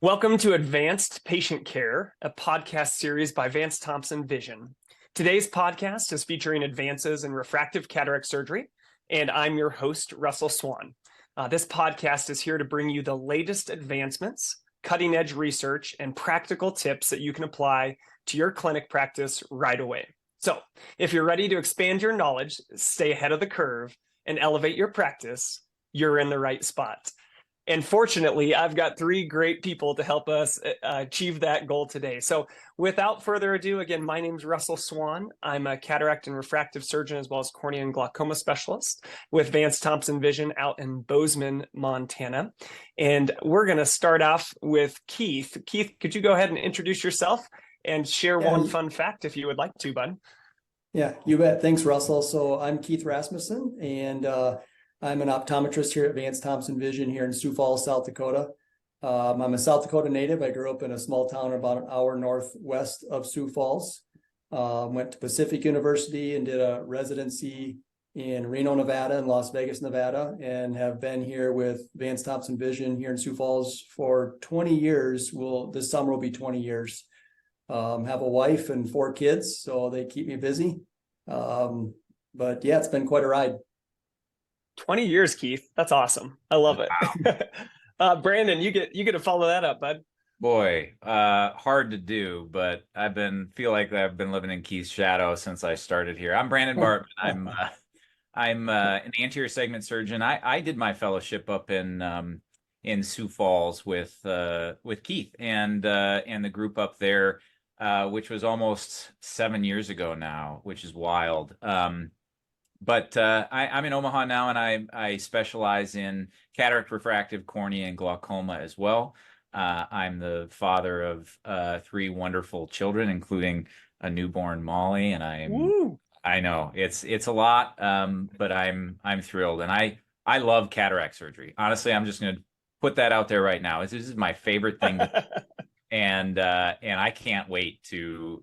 Welcome to Advanced Patient Care, a podcast series by Vance Thompson Vision. Today's podcast is featuring advances in refractive cataract surgery, and I'm your host, Russell Swan. This podcast is here to bring you the latest advancements, cutting-edge research, and practical tips that you can apply to your clinic practice right away. So, if you're ready to expand your knowledge, stay ahead of the curve, and elevate your practice, you're in the right spot. And fortunately, I've got three great people to help us achieve that goal today. So without further ado, again, my name's Russell Swan. I'm a cataract and refractive surgeon as well as cornea and glaucoma specialist with Vance Thompson Vision out in Bozeman, Montana. And we're going to start off with Keith. Keith, could you go ahead and introduce yourself and share one fun fact if you would like to, bud? Yeah, you bet. Thanks, Russell. So I'm Keith Rasmussen, and I'm an optometrist here at Vance Thompson Vision here in Sioux Falls, South Dakota. I'm a South Dakota native. I grew up in a small town about an hour northwest of Sioux Falls. Went to Pacific University and did a residency in Reno, Nevada and Las Vegas, Nevada, and have been here with Vance Thompson Vision here in Sioux Falls for 20 years. This summer will be 20 years. Have a wife and 4 kids, so they keep me busy. But yeah, it's been quite a ride. 20 years, Keith. That's awesome. I love it. Wow. Brandon, you get to follow that up, bud. Boy, hard to do, but feel like I've been living in Keith's shadow since I started here. I'm Brandon Bartman. I'm an anterior segment surgeon. I did my fellowship up in Sioux Falls with Keith and the group up there, which was almost 7 years ago now, which is wild. But I'm in Omaha now, and I specialize in cataract, refractive, cornea, and glaucoma as well. I'm the father of 3 wonderful children, including a newborn Molly, and I know it's a lot, but I'm thrilled, and I love cataract surgery. Honestly, I'm just going to put that out there right now. This is my favorite thing, and I can't wait to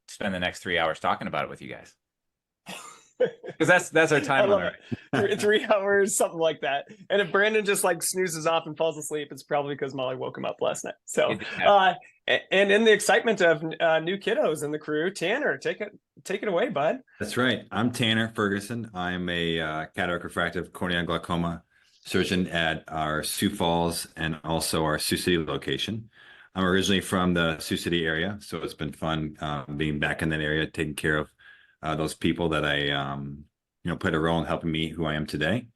spend the next 3 hours talking about it with you guys. Because that's our time limit. 3 hours, something like that. And if Brandon just like snoozes off and falls asleep, it's probably because Molly woke him up last night. So, and in the excitement of new kiddos in the crew, Tanner, take it away, bud. That's right. I'm Tanner Ferguson. I'm a cataract, refractive, cornea, and glaucoma surgeon at our Sioux Falls and also our Sioux City location. I'm originally from the Sioux City area, so it's been fun being back in that area, taking care of those people that I, played a role in helping me who I am today.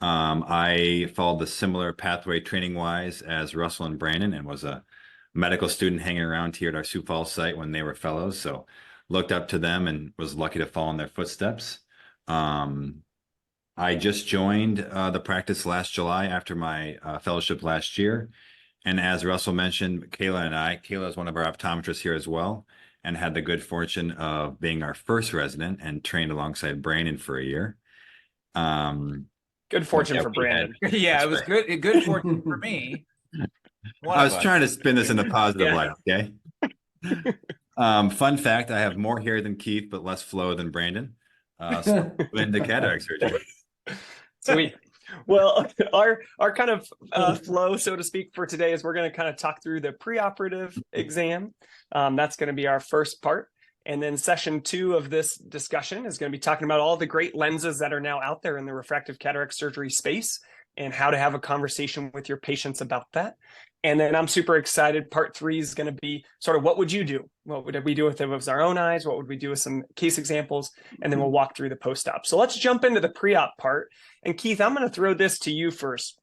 I followed the similar pathway training-wise as Russell and Brandon, and was a medical student hanging around here at our Sioux Falls site when they were fellows. So looked up to them and was lucky to follow in their footsteps. I just joined the practice last July after my fellowship last year. And as Russell mentioned, Kayla is one of our optometrists here as well, and had the good fortune of being our first resident and trained alongside Brandon for a year. Good fortune for Brandon. Yeah, it was good fortune for me. I was trying to spin this in the positive light, okay? Fun fact, I have more hair than Keith, but less flow than Brandon. So into cataract surgery. Sweet. Well, our kind of flow, so to speak, for today is we're going to kind of talk through the preoperative exam. That's going to be our first part. And then session 2 of this discussion is going to be talking about all the great lenses that are now out there in the refractive cataract surgery space and how to have a conversation with your patients about that. And then I'm super excited. Part 3 is going to be sort of what would you do? What would we do if it was our own eyes? What would we do with some case examples? And then we'll walk through the post-op. So let's jump into the pre-op part. And Keith, I'm going to throw this to you first.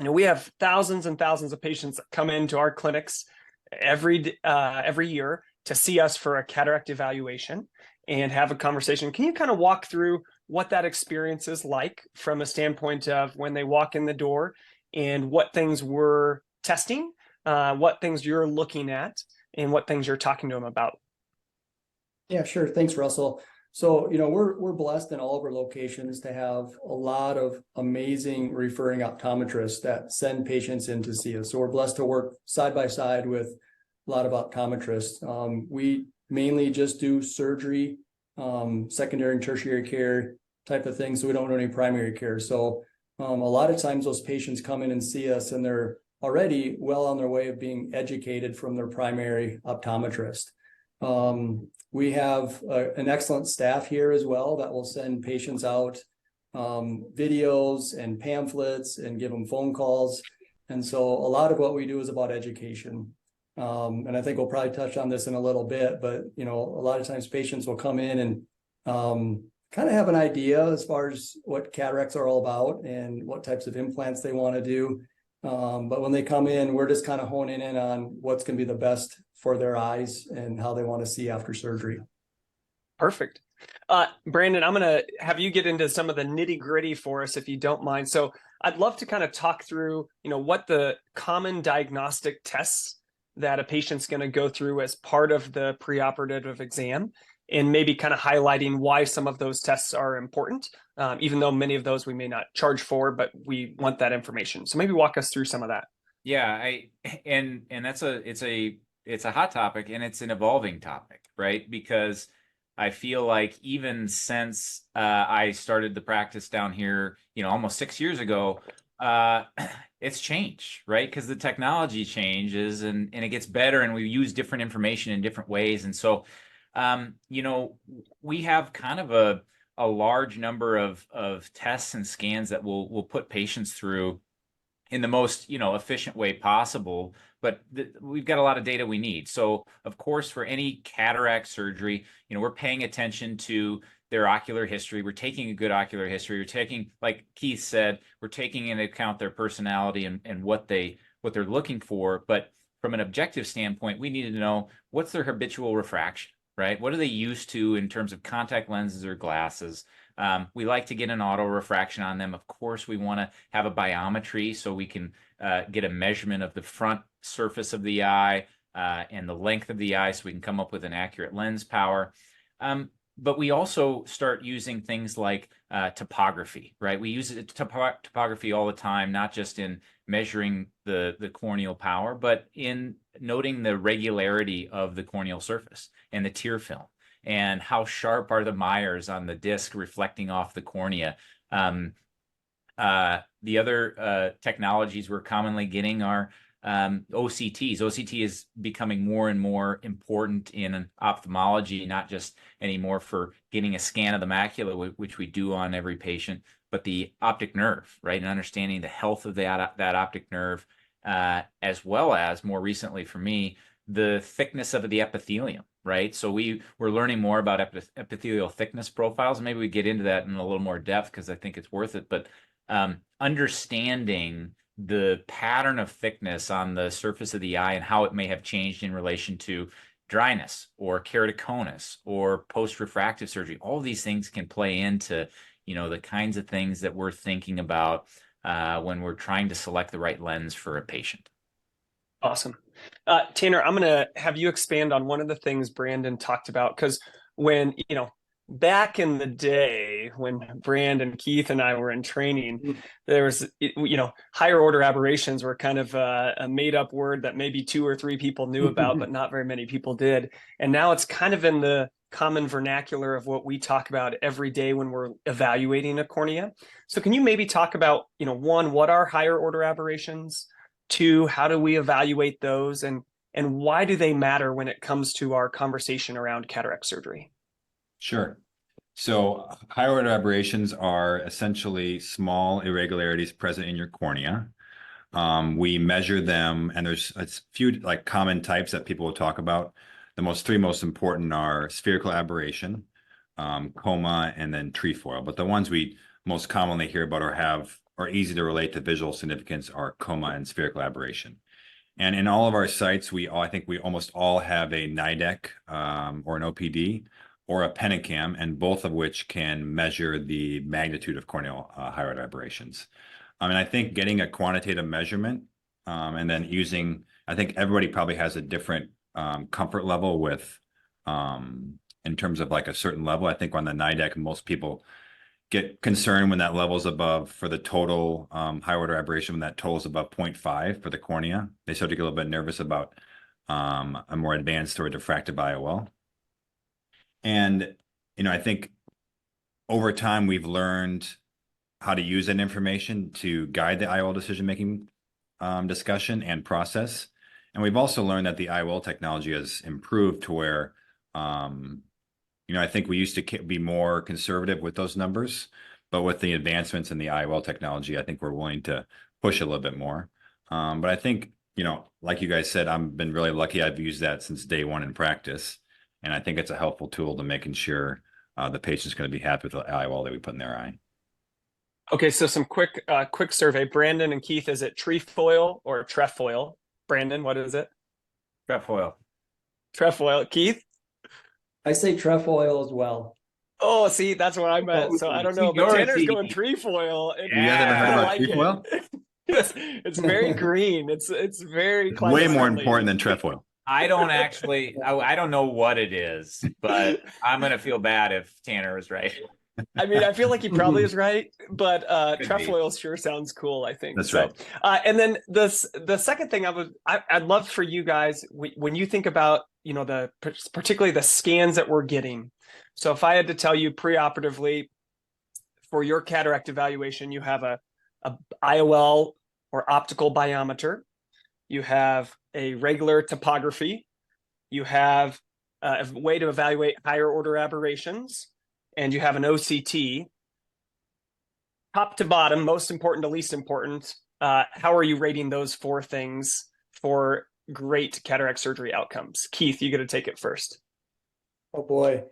We have thousands and thousands of patients that come into our clinics every year to see us for a cataract evaluation and have a conversation. Can you kind of walk through what that experience is like from a standpoint of when they walk in the door and what things we're testing, what things you're looking at, and what things you're talking to them about? Yeah, sure. Thanks, Russell. So, we're blessed in all of our locations to have a lot of amazing referring optometrists that send patients in to see us. So we're blessed to work side by side with a lot of optometrists. We mainly just do surgery, secondary and tertiary care type of thing. So we don't do any primary care. So a lot of times those patients come in and see us and they're already well on their way of being educated from their primary optometrist. We have an excellent staff here as well that will send patients out videos and pamphlets and give them phone calls. And so a lot of what we do is about education. And I think we'll probably touch on this in a little bit, but you know, a lot of times patients will come in and kind of have an idea as far as what cataracts are all about and what types of implants they want to do. But when they come in, we're just kind of honing in on what's going to be the best for their eyes and how they want to see after surgery. Perfect. Brandon, I'm going to have you get into some of the nitty gritty for us, if you don't mind. So I'd love to kind of talk through, you know, what the common diagnostic tests that a patient's going to go through as part of the preoperative exam, and maybe kind of highlighting why some of those tests are important, even though many of those we may not charge for, but we want that information. So maybe walk us through some of that. Yeah, and that's it's a hot topic, and it's an evolving topic, right? Because I feel like even since I started the practice down here, you know, almost 6 years ago, it's changed, right? Because the technology changes and it gets better, and we use different information in different ways. And so, you know, we have kind of a large number of tests and scans that we'll put patients through in the most, you know, efficient way possible. But we've got a lot of data we need. So, of course, for any cataract surgery, you know, we're paying attention to their ocular history. We're taking a good ocular history. We're taking, like Keith said, we're taking into account their personality and what they're looking for. But from an objective standpoint, we need to know what's their habitual refraction, right? What are they used to in terms of contact lenses or glasses? We like to get an auto refraction on them. Of course, we want to have a biometry so we can get a measurement of the front surface of the eye and the length of the eye so we can come up with an accurate lens power. But we also start using things like topography, right? We use topography all the time, not just in measuring the corneal power, but in noting the regularity of the corneal surface and the tear film, and how sharp are the mires on the disc reflecting off the cornea. The other technologies we're commonly getting are OCTs. OCT is becoming more and more important in ophthalmology, not just anymore for getting a scan of the macula, which we do on every patient, but the optic nerve, right? And understanding the health of that optic nerve, as well as, more recently for me, the thickness of the epithelium, right? So we're learning more about epithelial thickness profiles. Maybe we get into that in a little more depth because I think it's worth it. But understanding the pattern of thickness on the surface of the eye and how it may have changed in relation to dryness or keratoconus or post-refractive surgery. All of these things can play into, you know, the kinds of things that we're thinking about when we're trying to select the right lens for a patient. Awesome. Tanner, I'm going to have you expand on one of the things Brandon talked about, because when, you know, back in the day when Brandon, Keith, and I were in training, there was, you know, higher order aberrations were kind of a made up word that maybe 2 or 3 people knew about, but not very many people did. And now it's kind of in the common vernacular of what we talk about every day when we're evaluating a cornea. So can you maybe talk about, you know, 1, what are higher order aberrations? 2, how do we evaluate those? And why do they matter when it comes to our conversation around cataract surgery? Sure. So higher order aberrations are essentially small irregularities present in your cornea. We measure them, and there's a few like common types that people will talk about. The 3 most important are spherical aberration, coma, and then trefoil. But the ones we most commonly hear about or easy to relate to visual significance are coma and spherical aberration. And in all of our sites, I think we almost all have a NIDEC or an OPD or a Pennicam, and both of which can measure the magnitude of corneal higher order aberrations. And I think getting a quantitative measurement and then I think everybody probably has a different comfort level with, in terms of like a certain level. I think on the NIDEC, most people get concerned when that level is above, for the total high order aberration, when that total is above 0.5 for the cornea. They start to get a little bit nervous about a more advanced or diffractive IOL. And, you know, I think over time we've learned how to use that information to guide the IOL decision-making discussion and process. And we've also learned that the IOL technology has improved to where, I think we used to be more conservative with those numbers, but with the advancements in the IOL technology, I think we're willing to push a little bit more. But I think, like you guys said, I've been really lucky. I've used that since day one in practice. And I think it's a helpful tool to making sure the patient's going to be happy with the IOL that we put in their eye. Okay, so some quick survey. Brandon and Keith, is it trefoil or trefoil? Brandon, what is it? Trefoil. Trefoil. Keith? I say trefoil as well. Oh, see, that's what I meant. So I don't know, but Tanner's going trefoil. You guys ever heard about trefoil? It's very green. It's very It's way more important than trefoil. I don't actually, I don't know what it is, but I'm going to feel bad if Tanner is right. I mean, I feel like he probably is right, but trefoil sure sounds cool, I think. That's right. And then the second thing I'd love for you guys, when you think about, particularly the scans that we're getting. So if I had to tell you preoperatively for your cataract evaluation, you have a IOL or optical biometer, you have a regular topography, you have a way to evaluate higher order aberrations, and you have an OCT. Top to bottom, most important to least important, how are you rating those four things for great cataract surgery outcomes? Keith, you got to take it first. Oh boy.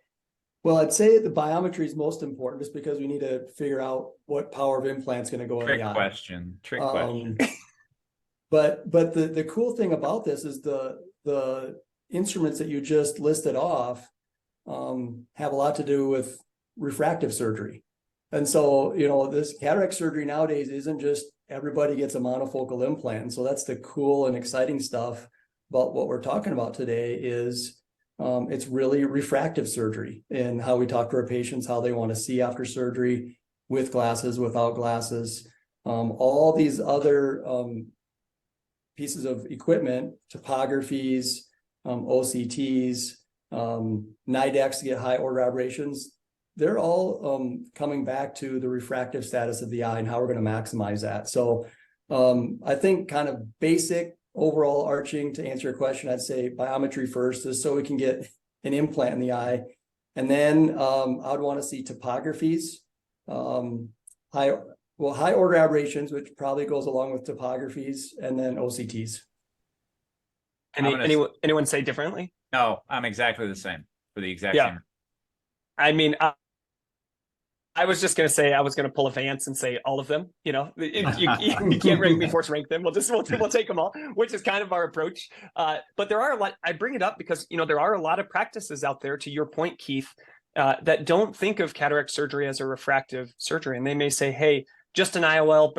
Well, I'd say the biometry is most important just because we need to figure out what power of implant's going to go in the eye. Trick question. But the cool thing about this is the instruments that you just listed off have a lot to do with refractive surgery. And so, this cataract surgery nowadays isn't just everybody gets a monofocal implant. And so that's the cool and exciting stuff about what we're talking about today is it's really refractive surgery and how we talk to our patients, how they want to see after surgery with glasses, without glasses, all these other pieces of equipment, topographies, OCTs, NIDEX to get high order aberrations. They're all coming back to the refractive status of the eye and how we're going to maximize that. So I think kind of basic overall arching to answer your question, I'd say biometry first is so we can get an implant in the eye. And then I'd want to see topographies, high order aberrations, which probably goes along with topographies, and then OCTs. Anyone say differently? No, I'm exactly the same for the exact same. I mean, I was just going to say I was going to pull a Vance and say all of them. You can't rank me, force rank them. We'll take them all, which is kind of our approach. But there are a lot. I bring it up because there are a lot of practices out there. To your point, Keith, that don't think of cataract surgery as a refractive surgery, and they may say, "Hey, just an IOL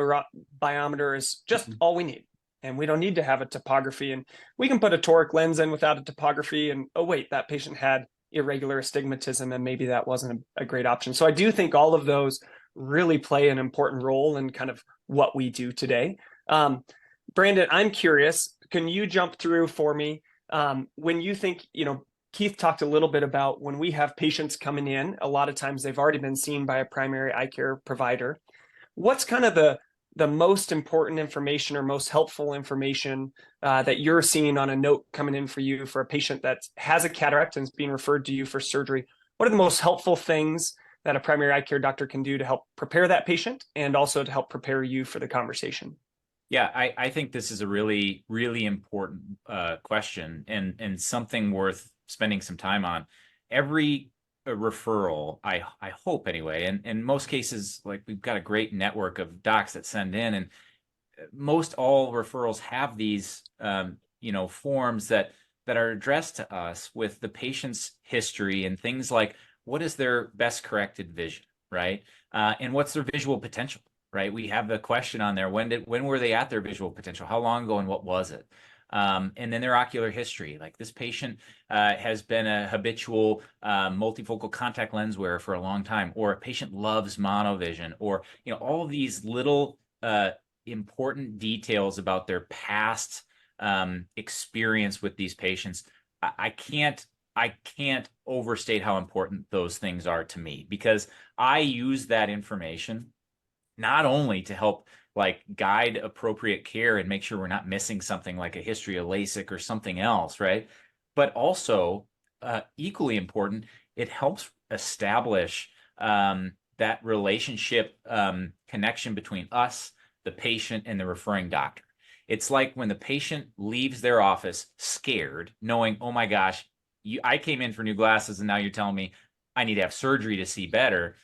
biometer is just all we need, and we don't need to have a topography, and we can put a toric lens in without a topography." And oh wait, that patient had irregular astigmatism, and maybe that wasn't a great option. So I do think all of those really play an important role in kind of what we do today. Brandon, I'm curious, can you jump through for me when you think, Keith talked a little bit about when we have patients coming in, a lot of times they've already been seen by a primary eye care provider. What's kind of the most important information or most helpful information that you're seeing on a note coming in for you for a patient that has a cataract and is being referred to you for surgery? What are the most helpful things that a primary eye care doctor can do to help prepare that patient and also to help prepare you for the conversation? Yeah, I think this is a really, really important question and something worth spending some time on. Every referral, I hope anyway, and in most cases, like we've got a great network of docs that send in, and most all referrals have these forms that are addressed to us with the patient's history and things like what is their best corrected vision, right? And what's their visual potential, right? We have the question on there, when were they at their visual potential? How long ago and what was it? And then their ocular history, like this patient has been a habitual multifocal contact lens wearer for a long time, or a patient loves monovision, or all of these little important details about their past experience with these patients. I can't overstate how important those things are to me, because I use that information not only to help like guide appropriate care and make sure we're not missing something like a history of LASIK or something else, right? But also, equally important, it helps establish that relationship connection between us, the patient, and the referring doctor. It's like when the patient leaves their office scared, knowing, oh my gosh, I came in for new glasses and now you're telling me I need to have surgery to see better.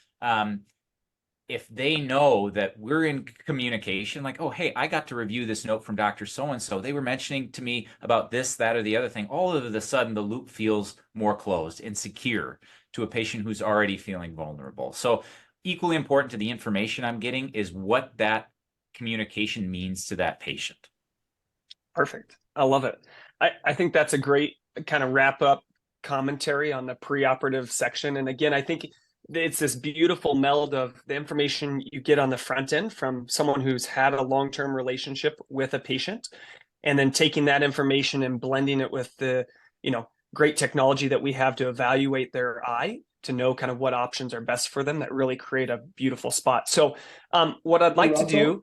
If they know that we're in communication, like, oh, hey, I got to review this note from Dr. So-and-so. They were mentioning to me about this, that, or the other thing. All of a sudden, the loop feels more closed and secure to a patient who's already feeling vulnerable. So equally important to the information I'm getting is what that communication means to that patient. Perfect. I love it. I think that's a great kind of wrap up commentary on the preoperative section. And again, I think it's this beautiful meld of the information you get on the front end from someone who's had a long-term relationship with a patient, and then taking that information and blending it with the, great technology that we have to evaluate their eye to know kind of what options are best for them that really create a beautiful spot. So what I'd like to do,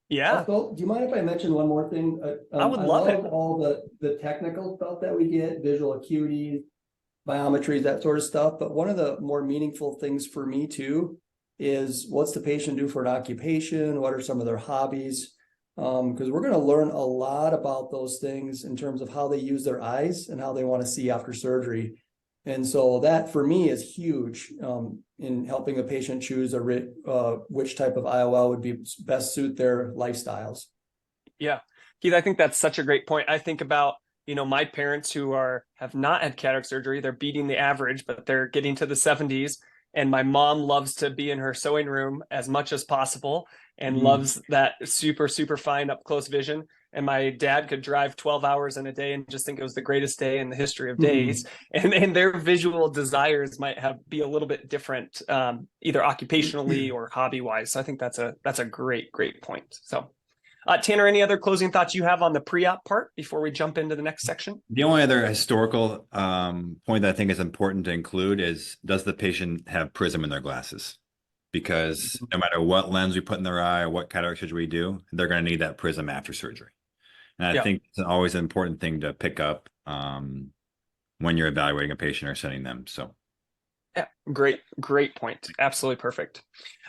yeah. Russell, do you mind if I mention one more thing? I would love it. All the technical stuff that we get, visual acuity, biometries, that sort of stuff. But one of the more meaningful things for me too is what's the patient do for an occupation? What are some of their hobbies? Because we're going to learn a lot about those things in terms of how they use their eyes and how they want to see after surgery. And so that for me is huge in helping a patient choose which type of IOL would be best suit their lifestyles. Yeah, Keith, I think that's such a great point. I think about, my parents who have not had cataract surgery. They're beating the average, but they're getting to the 70s. And my mom loves to be in her sewing room as much as possible and loves that super, super fine up close vision. And my dad could drive 12 hours in a day and just think it was the greatest day in the history of days. And their visual desires might be a little bit different, either occupationally or hobby wise. So I think that's a great, great point. So Tanner, any other closing thoughts you have on the pre-op part before we jump into the next section? The only other historical point that I think is important to include is, does the patient have prism in their glasses? Because no matter what lens we put in their eye or what cataract surgery we do, they're going to need that prism after surgery. And I think it's always an important thing to pick up when you're evaluating a patient or sending them. So, yeah, great point. Absolutely perfect.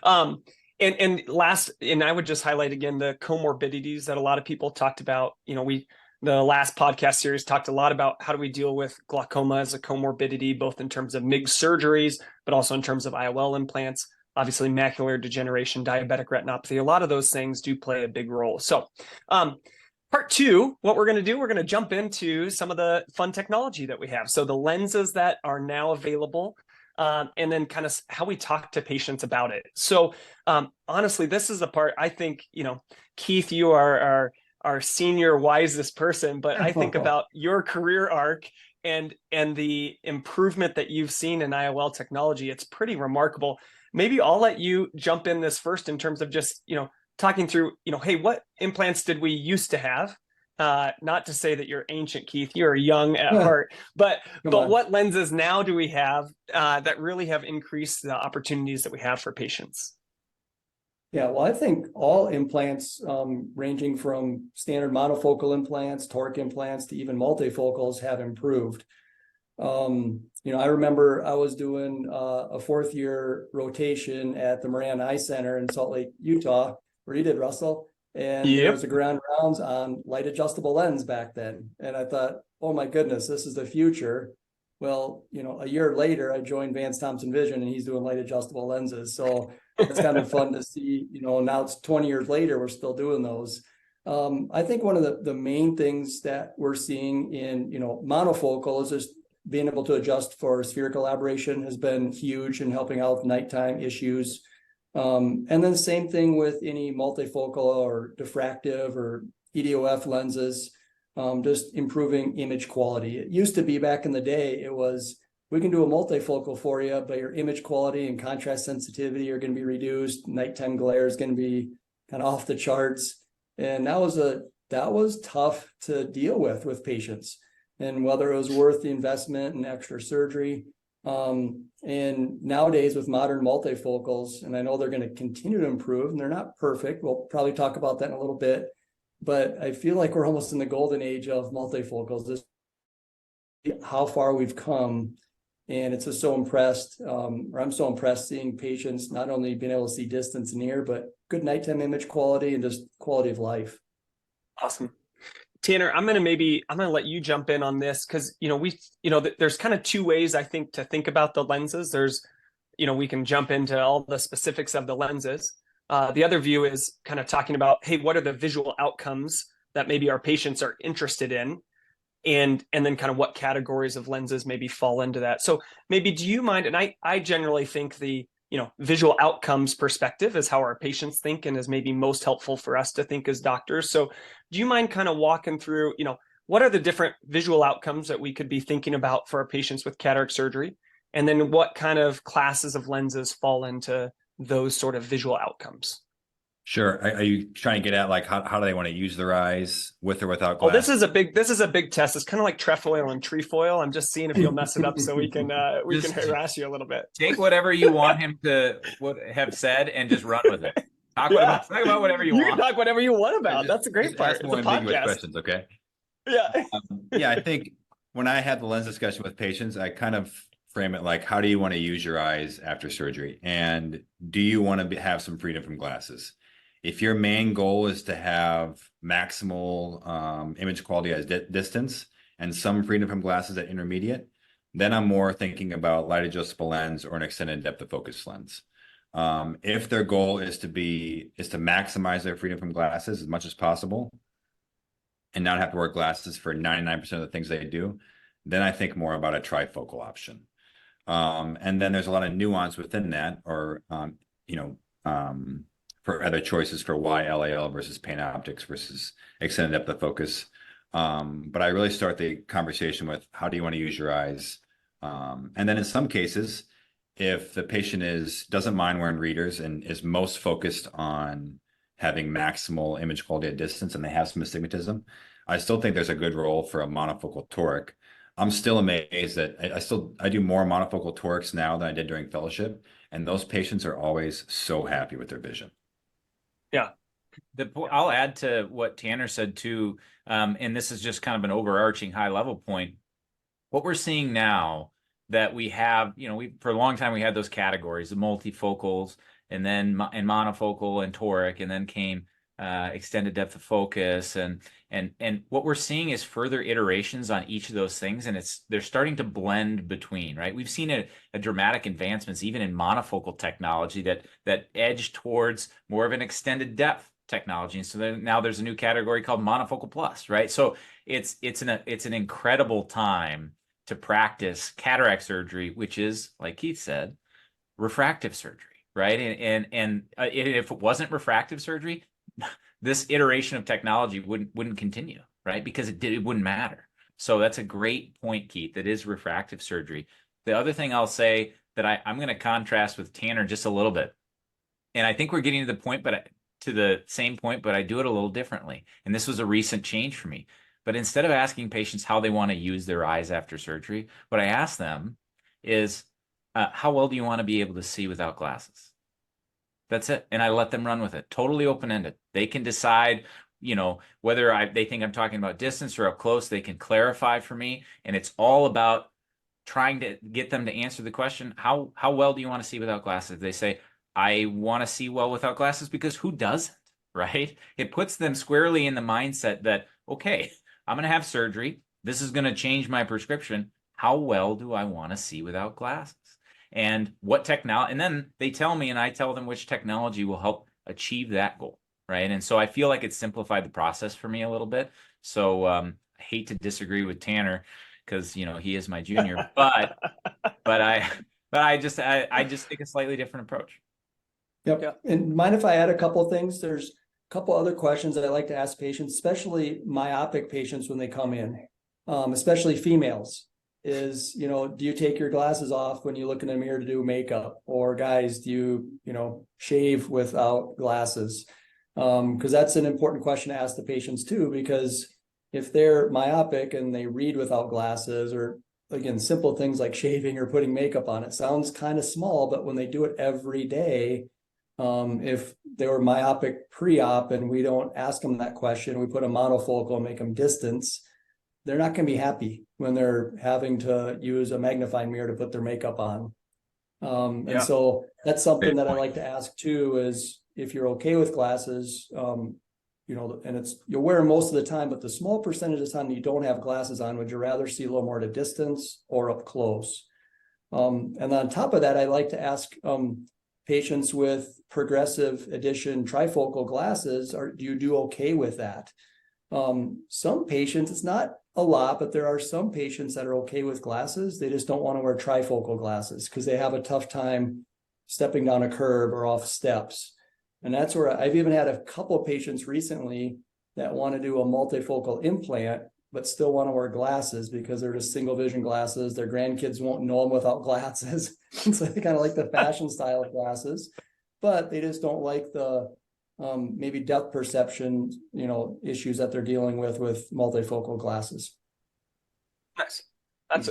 And last, and I would just highlight again the comorbidities that a lot of people talked about. The last podcast series talked a lot about how do we deal with glaucoma as a comorbidity, both in terms of MIGS surgeries, but also in terms of IOL implants. Obviously, macular degeneration, diabetic retinopathy, a lot of those things do play a big role. So part two, what we're going to do, we're going to jump into some of the fun technology that we have. So the lenses that are now available, and then kind of how we talk to patients about it. So honestly, this is the part I think, Keith, you are our senior wisest person, but I think about your career arc and the improvement that you've seen in IOL technology. It's pretty remarkable. Maybe I'll let you jump in this first in terms of just, talking through, hey, what implants did we used to have? Not to say that you're ancient, Keith, you're young at heart, but what lenses now do we have that really have increased the opportunities that we have for patients? Yeah, well, I think all implants, ranging from standard monofocal implants, toric implants, to even multifocals, have improved. I remember I was doing a 4th year rotation at the Moran Eye Center in Salt Lake, Utah, where you did, Russell. And there was a grand rounds on light adjustable lens back then. And I thought, oh my goodness, this is the future. Well, a year later, I joined Vance Thompson Vision and he's doing light adjustable lenses. So it's kind of fun to see, now it's 20 years later, we're still doing those. I think one of the main things that we're seeing in, monofocal is just being able to adjust for spherical aberration has been huge in helping out with nighttime issues. And then same thing with any multifocal or diffractive or EDOF lenses, just improving image quality. It used to be back in the day, it was, we can do a multifocal for you, but your image quality and contrast sensitivity are going to be reduced. Nighttime glare is going to be kind of off the charts. And that was tough to deal with patients, and whether it was worth the investment and extra surgery. And nowadays with modern multifocals, and I know they're going to continue to improve and they're not perfect. We'll probably talk about that in a little bit, but I feel like we're almost in the golden age of multifocals. This how far we've come. And it's just so impressed, or I'm so impressed seeing patients not only being able to see distance near, but good nighttime image quality and just quality of life. Awesome. Tanner, I'm going to let you jump in on this because, there's kind of two ways I think to think about the lenses. There's, we can jump into all the specifics of the lenses. The other view is kind of talking about, hey, what are the visual outcomes that maybe our patients are interested in? And then kind of what categories of lenses maybe fall into that. So maybe do you mind, and I generally think the, visual outcomes perspective is how our patients think and is maybe most helpful for us to think as doctors. So do you mind kind of walking through, what are the different visual outcomes that we could be thinking about for our patients with cataract surgery? And then what kind of classes of lenses fall into those sort of visual outcomes? Sure. Are you trying to get at like how do they want to use their eyes with or without Oh, glasses? this is a big test. It's kind of like trefoil and trefoil. I'm just seeing if you'll mess it up so we can harass you a little bit. Take whatever you want him to have said and just run with it. Talk about whatever you want. You can talk whatever you want about. That's a great part. Ask more It's a ambiguous podcast. questions, okay? Yeah. Yeah, I think when I had the lens discussion with patients, I kind of frame it like, how do you want to use your eyes after surgery? And do you want to have some freedom from glasses? If your main goal is to have maximal image quality at distance and some freedom from glasses at intermediate, then I'm more thinking about light adjustable lens or an extended depth of focus lens. If their goal is to maximize their freedom from glasses as much as possible and not have to wear glasses for 99% of the things they do, then I think more about a trifocal option. And then there's a lot of nuance within that, or for other choices for why LAL versus PanOptix versus extended depth of focus. But I really start the conversation with how do you want to use your eyes? And then in some cases, if the patient doesn't mind wearing readers and is most focused on having maximal image quality at distance and they have some astigmatism, I still think there's a good role for a monofocal toric. I'm still amazed that I do more monofocal torics now than I did during fellowship, and those patients are always so happy with their vision. Yeah. I'll add to what Tanner said too, and this is just kind of an overarching high level point. What we're seeing now that we have, for a long time we had those categories, the multifocals, and then and monofocal and toric, and then came extended depth of focus, and what we're seeing is further iterations on each of those things, and they're starting to blend between, right? We've seen a dramatic advancements even in monofocal technology that edge towards more of an extended depth technology, and so now there's a new category called monofocal plus, right? So it's an incredible time to practice cataract surgery, which is, like Keith said, refractive surgery, right? And if it wasn't refractive surgery, this iteration of technology wouldn't continue, right? Because it wouldn't matter. So that's a great point, Keith. That is refractive surgery. The other thing I'll say that I'm going to contrast with Tanner just a little bit, and I think we're getting to the same point, but I do it a little differently. And this was a recent change for me. But instead of asking patients how they want to use their eyes after surgery, what I ask them is, how well do you want to be able to see without glasses? That's it. And I let them run with it. Totally open-ended. They can decide, whether they think I'm talking about distance or up close. They can clarify for me. And it's all about trying to get them to answer the question, how well do you want to see without glasses? They say, I want to see well without glasses, because who doesn't, right? It puts them squarely in the mindset that, okay, I'm going to have surgery. This is going to change my prescription. How well do I want to see without glasses? And what technology, and then they tell me, and I tell them which technology will help achieve that goal, right? And so I feel like it's simplified the process for me a little bit. So I hate to disagree with Tanner because he is my junior, but I just take a slightly different approach. Yep. Yeah. And mind if I add a couple of things? There's a couple other questions that I like to ask patients, especially myopic patients when they come in, especially females. Is, do you take your glasses off when you look in the mirror to do makeup? Or guys, do you, shave without glasses? Because that's an important question to ask the patients too, because if they're myopic and they read without glasses, or again, simple things like shaving or putting makeup on. It sounds kind of small, but when they do it every day, if they were myopic pre-op and we don't ask them that question, we put a monofocal and make them distance, they're not going to be happy when they're having to use a magnifying mirror to put their makeup on. And so that's something that I like to ask too, is if you're okay with glasses, you know, and you'll wear them most of the time, but the small percentage of the time that you don't have glasses on, would you rather see a little more at a distance or up close? And on top of that, I like to ask patients with progressive addition trifocal glasses, do you do okay with that? Some patients, it's not a lot, but there are some patients that are okay with glasses. They just don't want to wear trifocal glasses because they have a tough time stepping down a curb or off steps. And that's where I've even had a couple of patients recently that want to do a multifocal implant, but still want to wear glasses because they're just single vision glasses. Their grandkids won't know them without glasses. So they kind of like the fashion style of glasses, but they just don't like the maybe depth perception, you know, issues that they're dealing with multifocal glasses. Nice.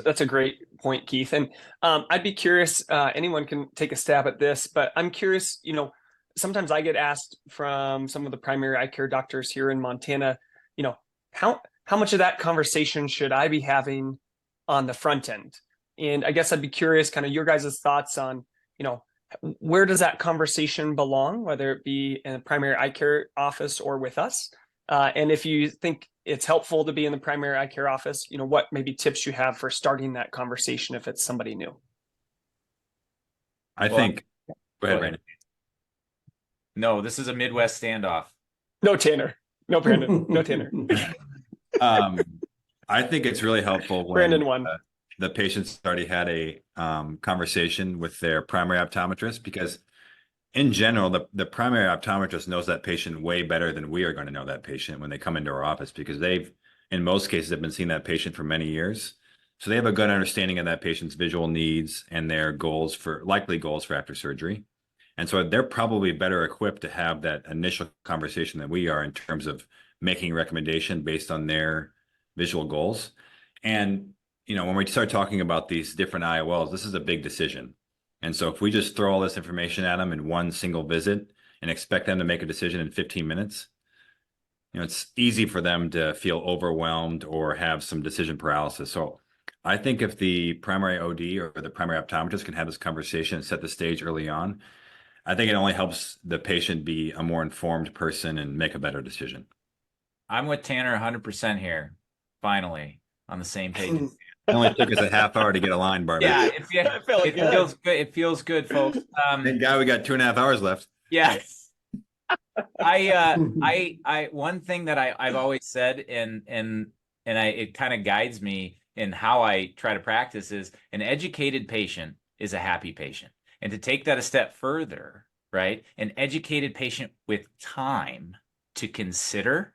That's a great point, Keith. And I'd be curious, anyone can take a stab at this, but I'm curious, you know, sometimes I get asked from some of the primary eye care doctors here in Montana, you know, how much of that conversation should I be having on the front end? And I guess I'd be curious kind of your guys' thoughts on, you know, where does that conversation belong, whether it be in a primary eye care office or with us? And if you think it's helpful to be in the primary eye care office, you know, what maybe tips you have for starting that conversation if it's somebody new? I think, go ahead, Brandon. No, this is a Midwest standoff. No, Tanner. No, Brandon. No, Tanner. I think it's really helpful when Brandon won. The patient's already had a conversation with their primary optometrist, because in general, the primary optometrist knows that patient way better than we are going to know that patient when they come into our office, because they've, in most cases, have been seeing that patient for many years. So they have a good understanding of that patient's visual needs and their likely goals for after surgery. And so they're probably better equipped to have that initial conversation than we are in terms of making a recommendation based on their visual goals. And, you know, when we start talking about these different IOLs, this is a big decision. And so if we just throw all this information at them in one single visit and expect them to make a decision in 15 minutes, you know, it's easy for them to feel overwhelmed or have some decision paralysis. So I think if the primary OD or the primary optometrist can have this conversation and set the stage early on, I think it only helps the patient be a more informed person and make a better decision. I'm with Tanner 100% here. Finally, on the same page. It only took us a half hour to get a line, Barbie. Yeah, it feels good. It feels good, folks. Thank God we got 2.5 hours left. Yeah. I one thing that I've always said, and it kind of guides me in how I try to practice, is an educated patient is a happy patient. And to take that a step further, right? An educated patient with time to consider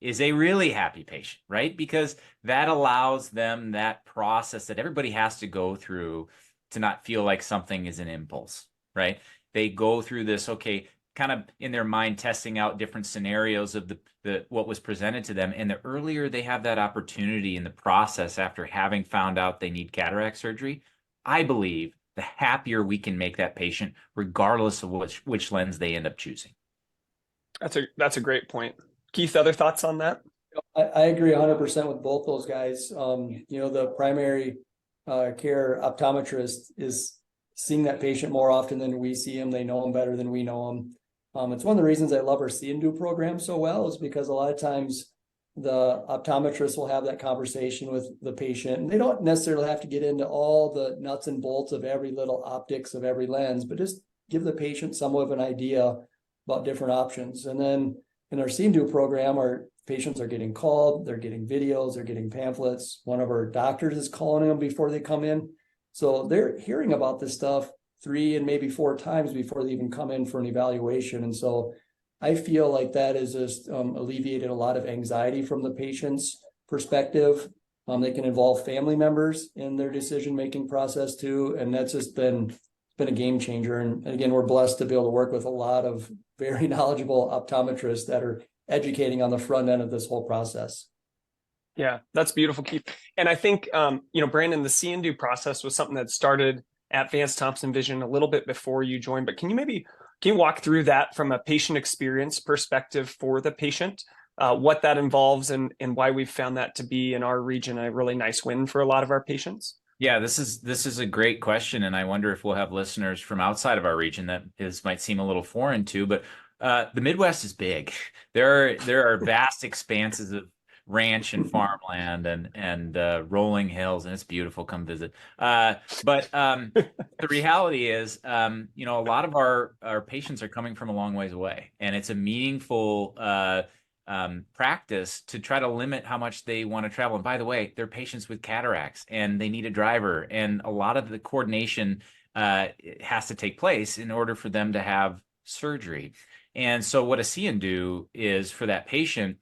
is a really happy patient, right? Because that allows them that process that everybody has to go through to not feel like something is an impulse, right? They go through this, okay, kind of in their mind testing out different scenarios of the what was presented to them. And the earlier they have that opportunity in the process after having found out they need cataract surgery, I believe the happier we can make that patient, regardless of which lens they end up choosing. That's a great point. Keith, other thoughts on that? I agree 100% with both those guys. You know, the primary care optometrist is seeing that patient more often than we see him. They know him better than we know him. It's one of the reasons I love our See and Do program so well, is because a lot of times the optometrist will have that conversation with the patient, and they don't necessarily have to get into all the nuts and bolts of every little optics of every lens, but just give the patient somewhat of an idea about different options. And then in our See and Do program, our patients are getting called, they're getting videos, they're getting pamphlets. One of our doctors is calling them before they come in. So they're hearing about this stuff 3 and maybe 4 times before they even come in for an evaluation. And so I feel like that has just alleviated a lot of anxiety from the patient's perspective. They can involve family members in their decision-making process too. And that's just been a game changer. And again, we're blessed to be able to work with a lot of very knowledgeable optometrists that are educating on the front end of this whole process. Yeah, that's beautiful, Keith. And I think, Brandon, the see and do process was something that started at Vance Thompson Vision a little bit before you joined. But can you walk through that from a patient experience perspective for the patient, what that involves, and why we've found that to be in our region a really nice win for a lot of our patients? Yeah, this is a great question, and I wonder if we'll have listeners from outside of our region that might seem a little foreign to. But the Midwest is big. There are vast expanses of ranch and farmland and rolling hills, and it's beautiful. Come visit. But the reality is, a lot of our patients are coming from a long ways away, and it's a meaningful practice to try to limit how much they want to travel. And by the way, they're patients with cataracts and they need a driver. And a lot of the coordination has to take place in order for them to have surgery. And so what a see and do is for that patient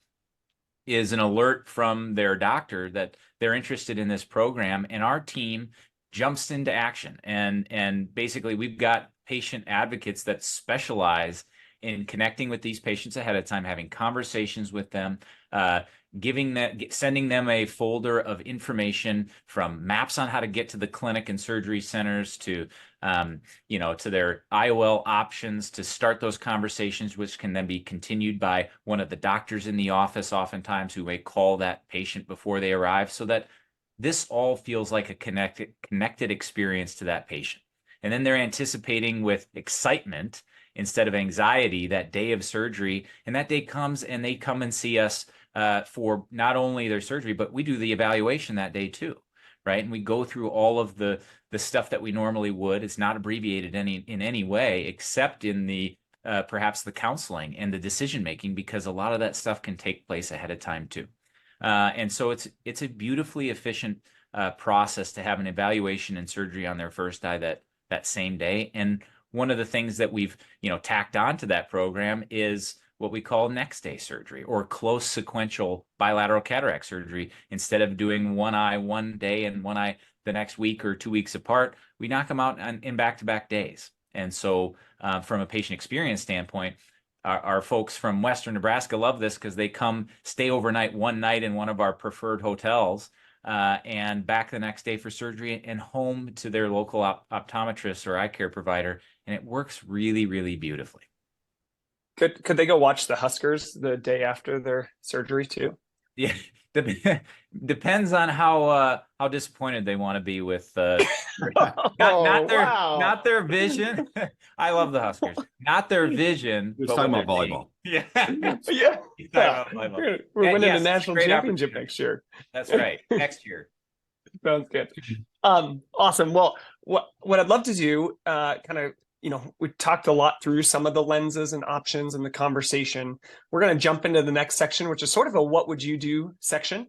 is an alert from their doctor that they're interested in this program. And our team jumps into action. And basically we've got patient advocates that specialize in connecting with these patients ahead of time, having conversations with them, sending them a folder of information from maps on how to get to the clinic and surgery centers to their IOL options to start those conversations, which can then be continued by one of the doctors in the office, oftentimes who may call that patient before they arrive, so that this all feels like a connected experience to that patient. And then they're anticipating with excitement instead of anxiety that day of surgery. And that day comes and they come and see us for not only their surgery, but we do the evaluation that day too, right? And we go through all of the stuff that we normally would. It's not abbreviated in any way, except in the perhaps the counseling and the decision making, because a lot of that stuff can take place ahead of time too. And so it's a beautifully efficient process to have an evaluation and surgery on their first eye that same day. And one of the things that we've tacked on to that program is what we call next day surgery, or close sequential bilateral cataract surgery. Instead of doing one eye one day and one eye the next week or 2 weeks apart, we knock them out in back-to-back days. And so from a patient experience standpoint, our folks from Western Nebraska love this because they come stay overnight one night in one of our preferred hotels and back the next day for surgery and home to their local optometrist or eye care provider. And it works really, really beautifully. Could they go watch the Huskers the day after their surgery too? Yeah, depends on how disappointed they want to be with not their vision. I love the Huskers. Not their vision. He was talking about volleyball. Yeah. Yeah. Volleyball. We're winning yes, the national championship next year. That's right. Next year. Sounds good. Awesome. Well, what I'd love to do, we talked a lot through some of the lenses and options in the conversation. We're going to jump into the next section, which is sort of a what would you do section,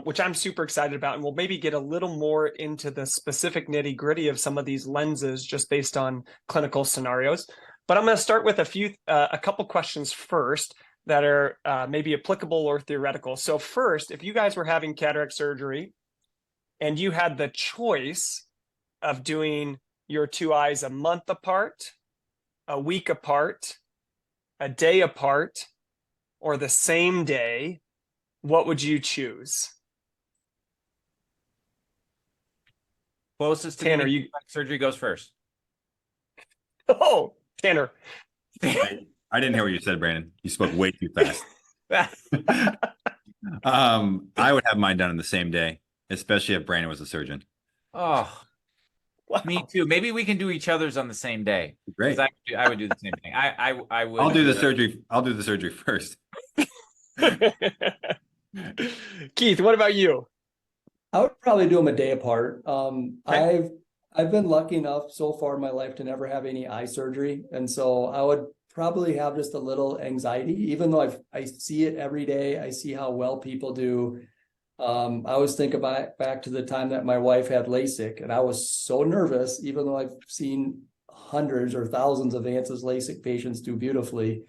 which I'm super excited about. And we'll maybe get a little more into the specific nitty gritty of some of these lenses just based on clinical scenarios. But I'm going to start with a couple questions first that are maybe applicable or theoretical. So first, if you guys were having cataract surgery and you had the choice of doing your two eyes a month apart, a week apart, a day apart, or the same day, what would you choose? Closest to Tanner, surgery goes first. Oh, Tanner. I didn't hear what you said, Brandon. You spoke way too fast. I would have mine done in the same day, especially if Brandon was a surgeon. Oh, wow. Me too. Maybe we can do each other's on the same day. Great. I would do the same thing. I would. I'll do the surgery. I'll do the surgery first. Keith, what about you? I would probably do them a day apart. I've been lucky enough so far in my life to never have any eye surgery. And so I would probably have just a little anxiety, even though I see it every day. I see how well people do. I always think about back to the time that my wife had LASIK, and I was so nervous, even though I've seen hundreds or thousands of Vance's LASIK patients do beautifully.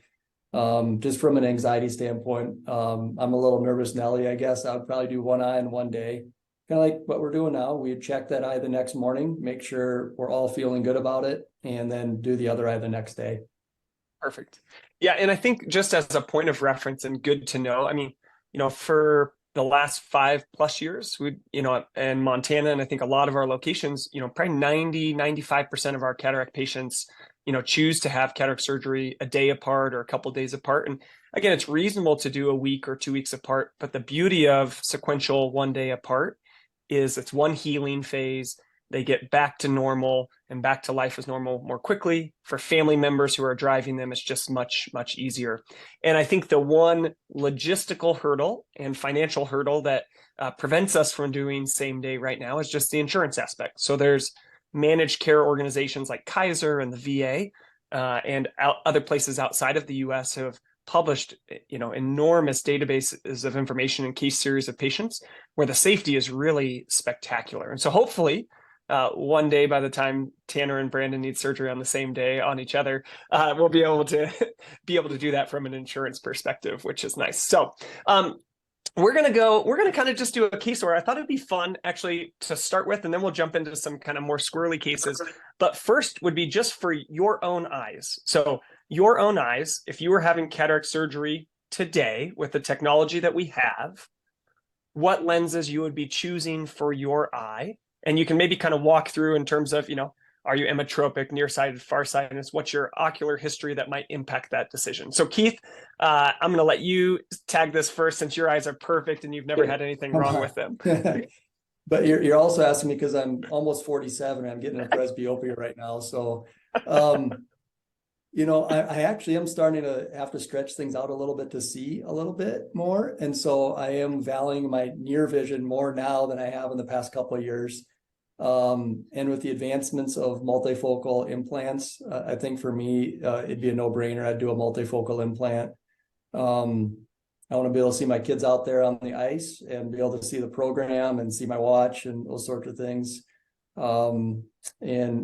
Just from an anxiety standpoint, I'm a little nervous Nelly, I guess. I would probably do one eye in one day. Kind of like what we're doing now. We check that eye the next morning, make sure we're all feeling good about it, and then do the other eye the next day. Perfect. Yeah. And I think just as a point of reference and good to know, I mean, for the last 5+ years, we, in Montana, and I think a lot of our locations, probably 95% of our cataract patients, choose to have cataract surgery a day apart or a couple of days apart. And again, it's reasonable to do a week or 2 weeks apart, but the beauty of sequential 1 day apart is it's one healing phase. They get back to normal and back to life as normal more quickly. For family members who are driving them, it's just much, much easier. And I think the one logistical hurdle and financial hurdle that prevents us from doing same day right now is just the insurance aspect. So there's managed care organizations like Kaiser and the VA and other places outside of the US who have published enormous databases of information and case series of patients where the safety is really spectacular. And so hopefully one day, by the time Tanner and Brandon need surgery on the same day on each other, we'll be able to do that from an insurance perspective, which is nice. So we're gonna kind of just do a case where I thought it'd be fun actually to start with, and then we'll jump into some kind of more squirrely cases. But first would be just for your own eyes. So your own eyes, if you were having cataract surgery today with the technology that we have, what lenses you would be choosing for your eye? And you can maybe kind of walk through in terms of, are you emmetropic, nearsighted, farsightedness? What's your ocular history that might impact that decision? So Keith, I'm going to let you tag this first since your eyes are perfect and you've never had anything wrong with them. But you're also asking me because I'm almost 47. I'm getting a presbyopia right now. So, I actually am starting to have to stretch things out a little bit to see a little bit more. And so I am valuing my near vision more now than I have in the past couple of years. And with the advancements of multifocal implants, I think for me, it'd be a no-brainer. I'd do a multifocal implant. I want to be able to see my kids out there on the ice and be able to see the program and see my watch and those sorts of things. And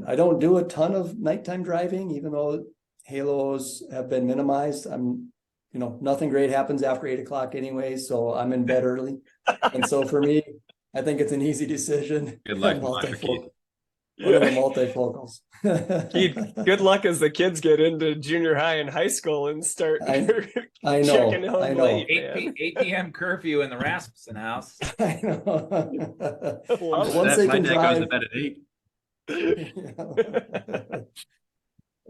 I don't do a ton of nighttime driving, even though halos have been minimized. Nothing great happens after 8 o'clock anyway, so I'm in bed early. And so for me, I think it's an easy decision. Good luck, multifocal. What are the multifocals? Good luck as the kids get into junior high and high school and start I know, checking home I know. late. 8 p.m. curfew in the Rasmussen house. I know. Once they my can dad goes to bed at 8.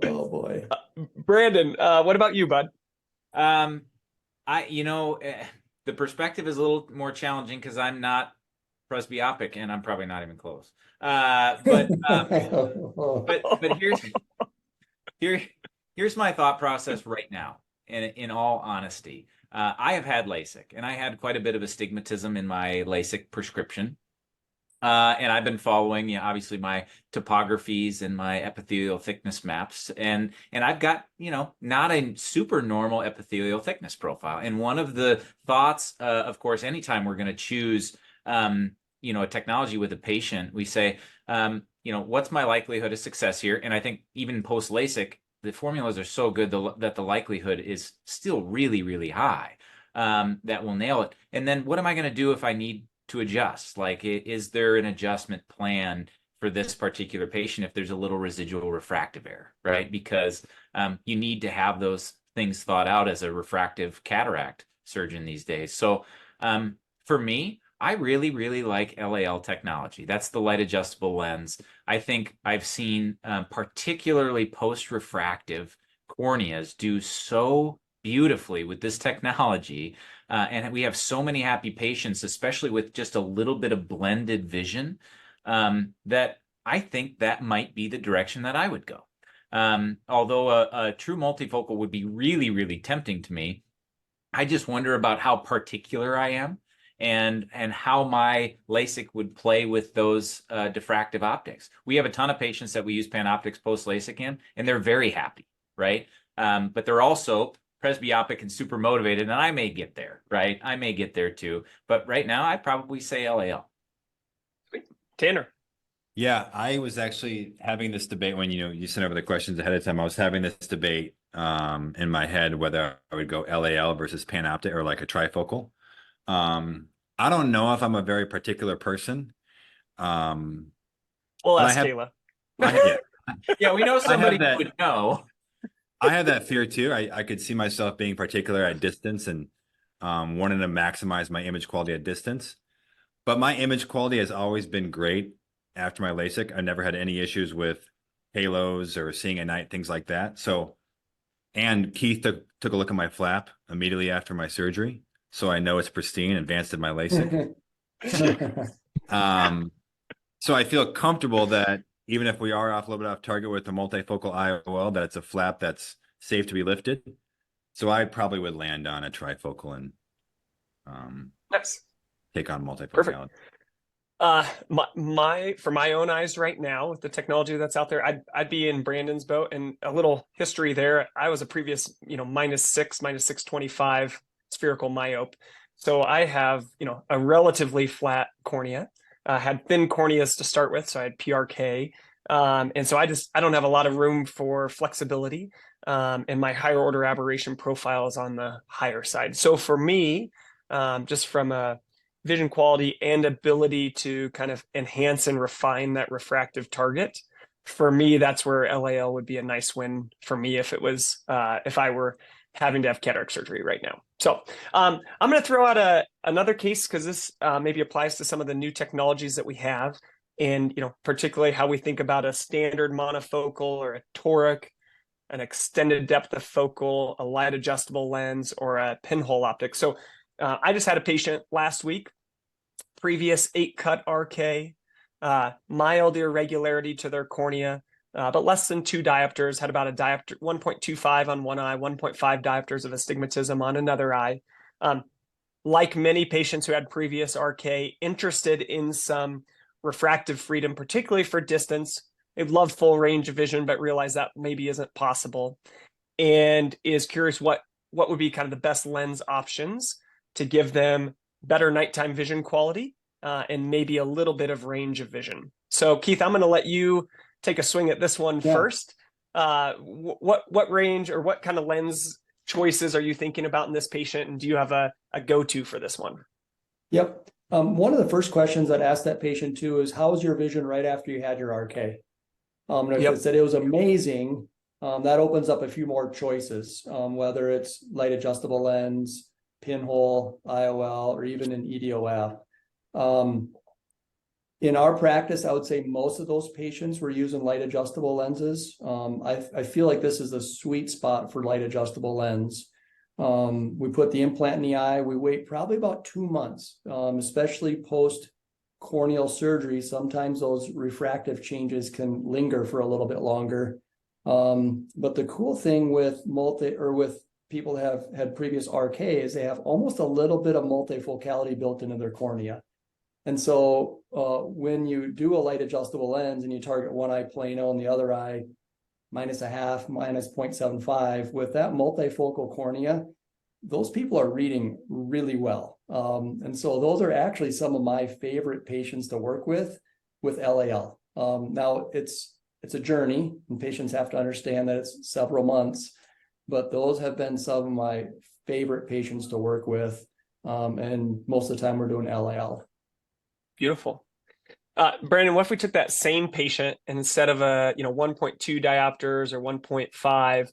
Oh boy. Brandon, what about you, bud? The perspective is a little more challenging because I'm not presbyopic and I'm probably not even close. But here's my thought process right now. In all honesty, I have had LASIK and I had quite a bit of astigmatism in my LASIK prescription. And I've been following, obviously my topographies and my epithelial thickness maps, and I've got, not a super normal epithelial thickness profile. And one of the thoughts, of course, anytime we're going to choose, a technology with a patient, we say, what's my likelihood of success here? And I think even post LASIK, the formulas are so good that the likelihood is still really, really high, that we'll nail it. And then what am I going to do if I need to adjust? Like, is there an adjustment plan for this particular patient if there's a little residual refractive error, right? Because you need to have those things thought out as a refractive cataract surgeon these days. So for me, I really, really like LAL technology. That's the light adjustable lens. I think I've seen particularly post-refractive corneas do so beautifully with this technology. And we have so many happy patients, especially with just a little bit of blended vision, that I think that might be the direction that I would go. Although a true multifocal would be really, really tempting to me, I just wonder about how particular I am and how my LASIK would play with those diffractive optics. We have a ton of patients that we use PanOptix post LASIK in, and they're very happy, right? But they're also presbyopic and super motivated, and I may get there, right? I may get there too. But right now, I'd probably say LAL. Tanner. Yeah, I was actually having this debate when, you sent over the questions ahead of time. I was having this debate in my head whether I would go LAL versus PanOptix or like a trifocal. I don't know if I'm a very particular person. We'll ask Kayla. Yeah, we know somebody who would know. I have that fear too. I could see myself being particular at distance, and wanting to maximize my image quality at distance. But my image quality has always been great after my LASIK. I never had any issues with halos or seeing at night, things like that. So, and Keith took a look at my flap immediately after my surgery. So I know it's pristine, advanced in my LASIK. So I feel comfortable that even if we are off a little bit off target with the multifocal IOL, that it's a flap that's safe to be lifted. So I probably would land on a trifocal and Nice. take on multifocality. Perfect. For my own eyes right now, with the technology that's out there, I'd be in Brandon's boat. And a little history there. I was a previous, -625 spherical myope. So I have, a relatively flat cornea. Had thin corneas to start with, so I had PRK. And so I don't have a lot of room for flexibility. And my higher order aberration profile is on the higher side. So for me, just from a vision quality and ability to kind of enhance and refine that refractive target, for me, that's where LAL would be a nice win for me if I were having to have cataract surgery right now. So I'm going to throw out another case because this maybe applies to some of the new technologies that we have, and particularly how we think about a standard monofocal or a toric, an extended depth of focal, a light adjustable lens, or a pinhole optic. So I just had a patient last week, previous 8-cut RK, mild irregularity to their cornea, but less than 2 diopters, had about a diopter 1.25 on one eye, 1.5 diopters of astigmatism on another eye. Like many patients who had previous RK, interested in some refractive freedom, particularly for distance. They'd love full range of vision, but realize that maybe isn't possible, and is curious what would be kind of the best lens options to give them better nighttime vision quality and maybe a little bit of range of vision. So Keith, I'm going to let you take a swing at this one first. What range or what kind of lens choices are you thinking about in this patient? And do you have a go-to for this one? Yep. One of the first questions I'd ask that patient too is, how was your vision right after you had your RK? And if it said it was amazing, that opens up a few more choices, whether it's light adjustable lens, pinhole, IOL, or even an EDOF. In our practice, I would say most of those patients were using light adjustable lenses. I feel like this is a sweet spot for light adjustable lens. We put the implant in the eye. We wait probably about 2 months, especially post corneal surgery. Sometimes those refractive changes can linger for a little bit longer. But the cool thing with people that have had previous RK is they have almost a little bit of multifocality built into their cornea. And so when you do a light adjustable lens and you target one eye plano and the other eye -0.5, -0.75, with that multifocal cornea, those people are reading really well. And so those are actually some of my favorite patients to work with LAL. Now it's a journey, and patients have to understand that it's several months, but those have been some of my favorite patients to work with. And most of the time we're doing LAL. Beautiful. Brandon, what if we took that same patient and instead of 1.2 diopters or 1.5,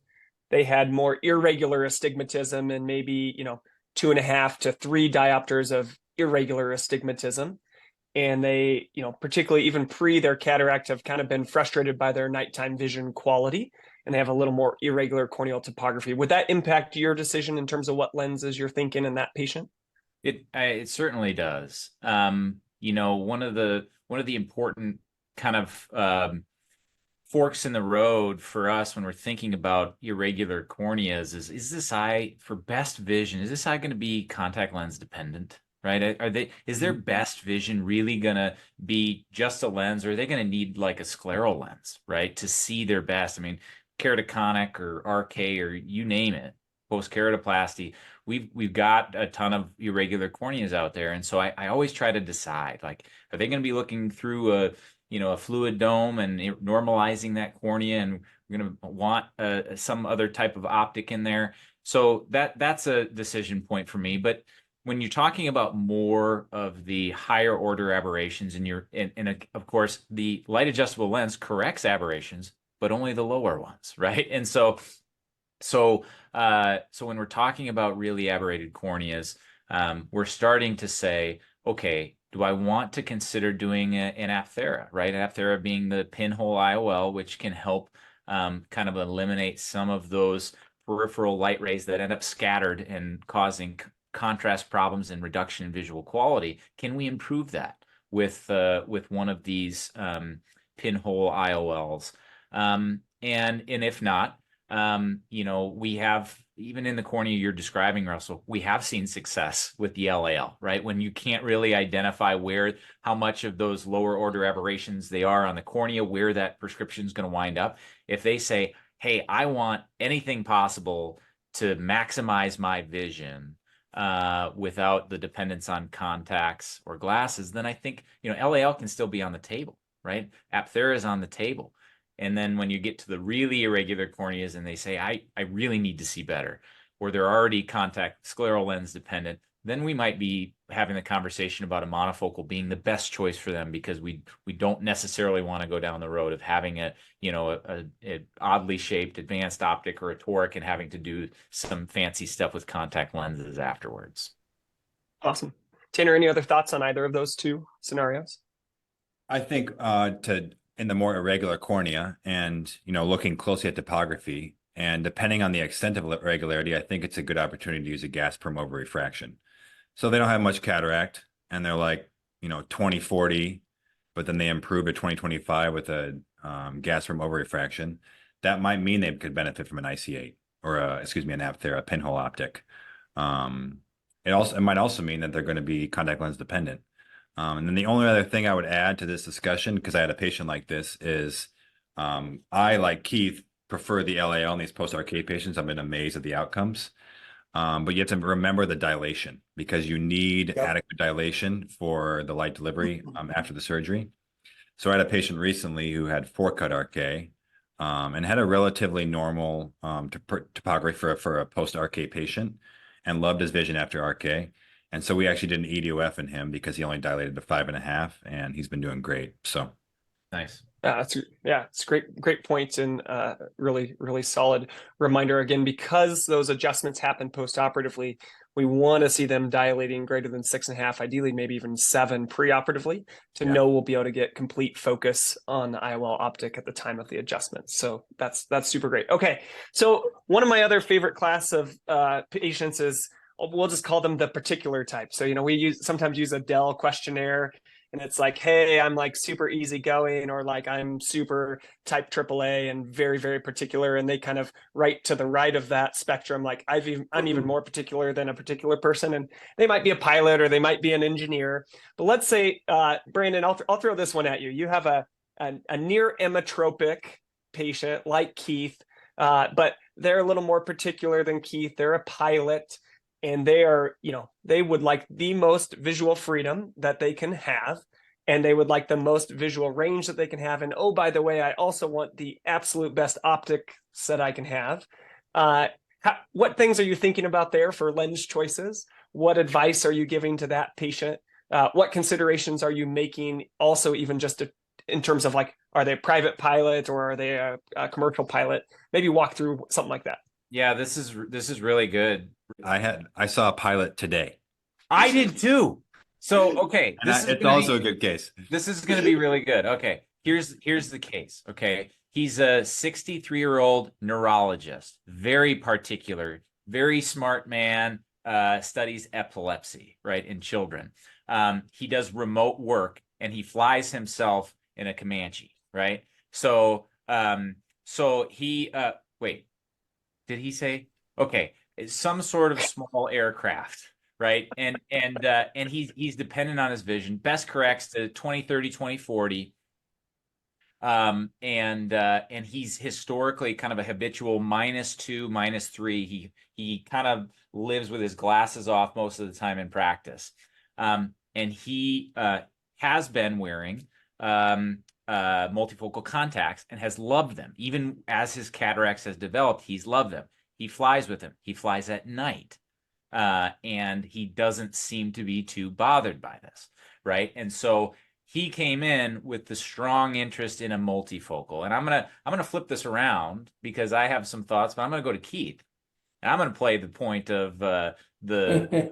they had more irregular astigmatism and maybe 2.5 to 3 diopters of irregular astigmatism, and they particularly even pre their cataract have kind of been frustrated by their nighttime vision quality, and they have a little more irregular corneal topography. Would that impact your decision in terms of what lenses you're thinking in that patient? It certainly does. One of the important kind of forks in the road for us when we're thinking about irregular corneas is this eye, for best vision, is this eye going to be contact lens dependent, right? Is their best vision really going to be just a lens, or are they going to need like a scleral lens, right, to see their best? I mean, keratoconic or RK or you name it, post-keratoplasty, we've got a ton of irregular corneas out there. And so I always try to decide, like, are they going to be looking through a fluid dome and normalizing that cornea, and we're going to want some other type of optic in there? So that's a decision point for me. But when you're talking about more of the higher order aberrations, and of course the light adjustable lens corrects aberrations, but only the lower ones, right? And so So, so when we're talking about really aberrated corneas, we're starting to say, okay, do I want to consider doing an aphthera, right? Aphthera being the pinhole IOL, which can help kind of eliminate some of those peripheral light rays that end up scattered and causing contrast problems and reduction in visual quality. Can we improve that with one of these pinhole IOLs? And if not, we have, even in the cornea you're describing, Russell, we have seen success with the LAL, right? When you can't really identify how much of those lower order aberrations they are on the cornea, where that prescription is going to wind up. If they say, hey, I want anything possible to maximize my vision without the dependence on contacts or glasses, then I think, LAL can still be on the table, right? Aphthera is on the table. And then when you get to the really irregular corneas and they say, I really need to see better, or they're already contact scleral lens dependent, then we might be having the conversation about a monofocal being the best choice for them, because we don't necessarily want to go down the road of having a oddly shaped advanced optic or a toric and having to do some fancy stuff with contact lenses afterwards. Awesome. Tanner, any other thoughts on either of those two scenarios? I think in the more irregular cornea and, looking closely at topography and depending on the extent of irregularity, I think it's a good opportunity to use a gas perm over refraction. So they don't have much cataract and they're like, 20/40, but then they improve to 20/25 with a gas perm over refraction. That might mean they could benefit from an IC8 or an aphthera, a pinhole optic. It might also mean that they're going to be contact lens dependent. And then the only other thing I would add to this discussion, because I had a patient like this, is I, like Keith, prefer the LAL in these post-RK patients. I've been amazed at the outcomes. But you have to remember the dilation, because you need adequate dilation for the light delivery after the surgery. So I had a patient recently who had 4-cut RK and had a relatively normal topography for a post-RK patient and loved his vision after RK. And so we actually did an EDOF in him because he only dilated to 5.5, and he's been doing great. So nice. It's great point, and really, really solid reminder again, because those adjustments happen post-operatively. We want to see them dilating greater than 6.5, ideally maybe even 7 pre-operatively, to know we'll be able to get complete focus on the IOL optic at the time of the adjustment. So that's super great. Okay, so one of my other favorite class of patients is, we'll just call them the particular type. So, we sometimes use a Dell questionnaire, and it's like, hey, I'm like super easygoing, or like I'm super type AAA and very, very particular. And they kind of write to the right of that spectrum, like I'm even more particular than a particular person. And they might be a pilot or they might be an engineer. But let's say, Brandon, I'll throw this one at you. You have a near emmetropic patient like Keith, but they're a little more particular than Keith. They're a pilot. And they are, they would like the most visual freedom that they can have, and they would like the most visual range that they can have. And oh, by the way, I also want the absolute best optics that I can have. What things are you thinking about there for lens choices? What advice are you giving to that patient? What considerations are you making also, even just in terms of like, are they a private pilot or are they a commercial pilot? Maybe walk through something like that. Yeah, this is really good. I saw a pilot today. I did too. So, okay. It's also a good case. This is going to be really good. Okay. Here's the case. Okay. He's a 63-year-old neurologist, very particular, very smart man, studies epilepsy, right, in children. He does remote work and he flies himself in a Comanche, right? So he, wait, did he say, okay, it's some sort of small aircraft, right? And he's dependent on his vision. Best corrects to 20/30, 20/40. And he's historically kind of a habitual -2, -3. He kind of lives with his glasses off most of the time in practice. And he has been wearing multifocal contacts and has loved them. Even as his cataracts has developed, he's loved them. He flies with them. He flies at night. And he doesn't seem to be too bothered by this, right? And so he came in with the strong interest in a multifocal. And I'm gonna flip this around because I have some thoughts, but I'm gonna go to Keith. And I'm going to play the point of the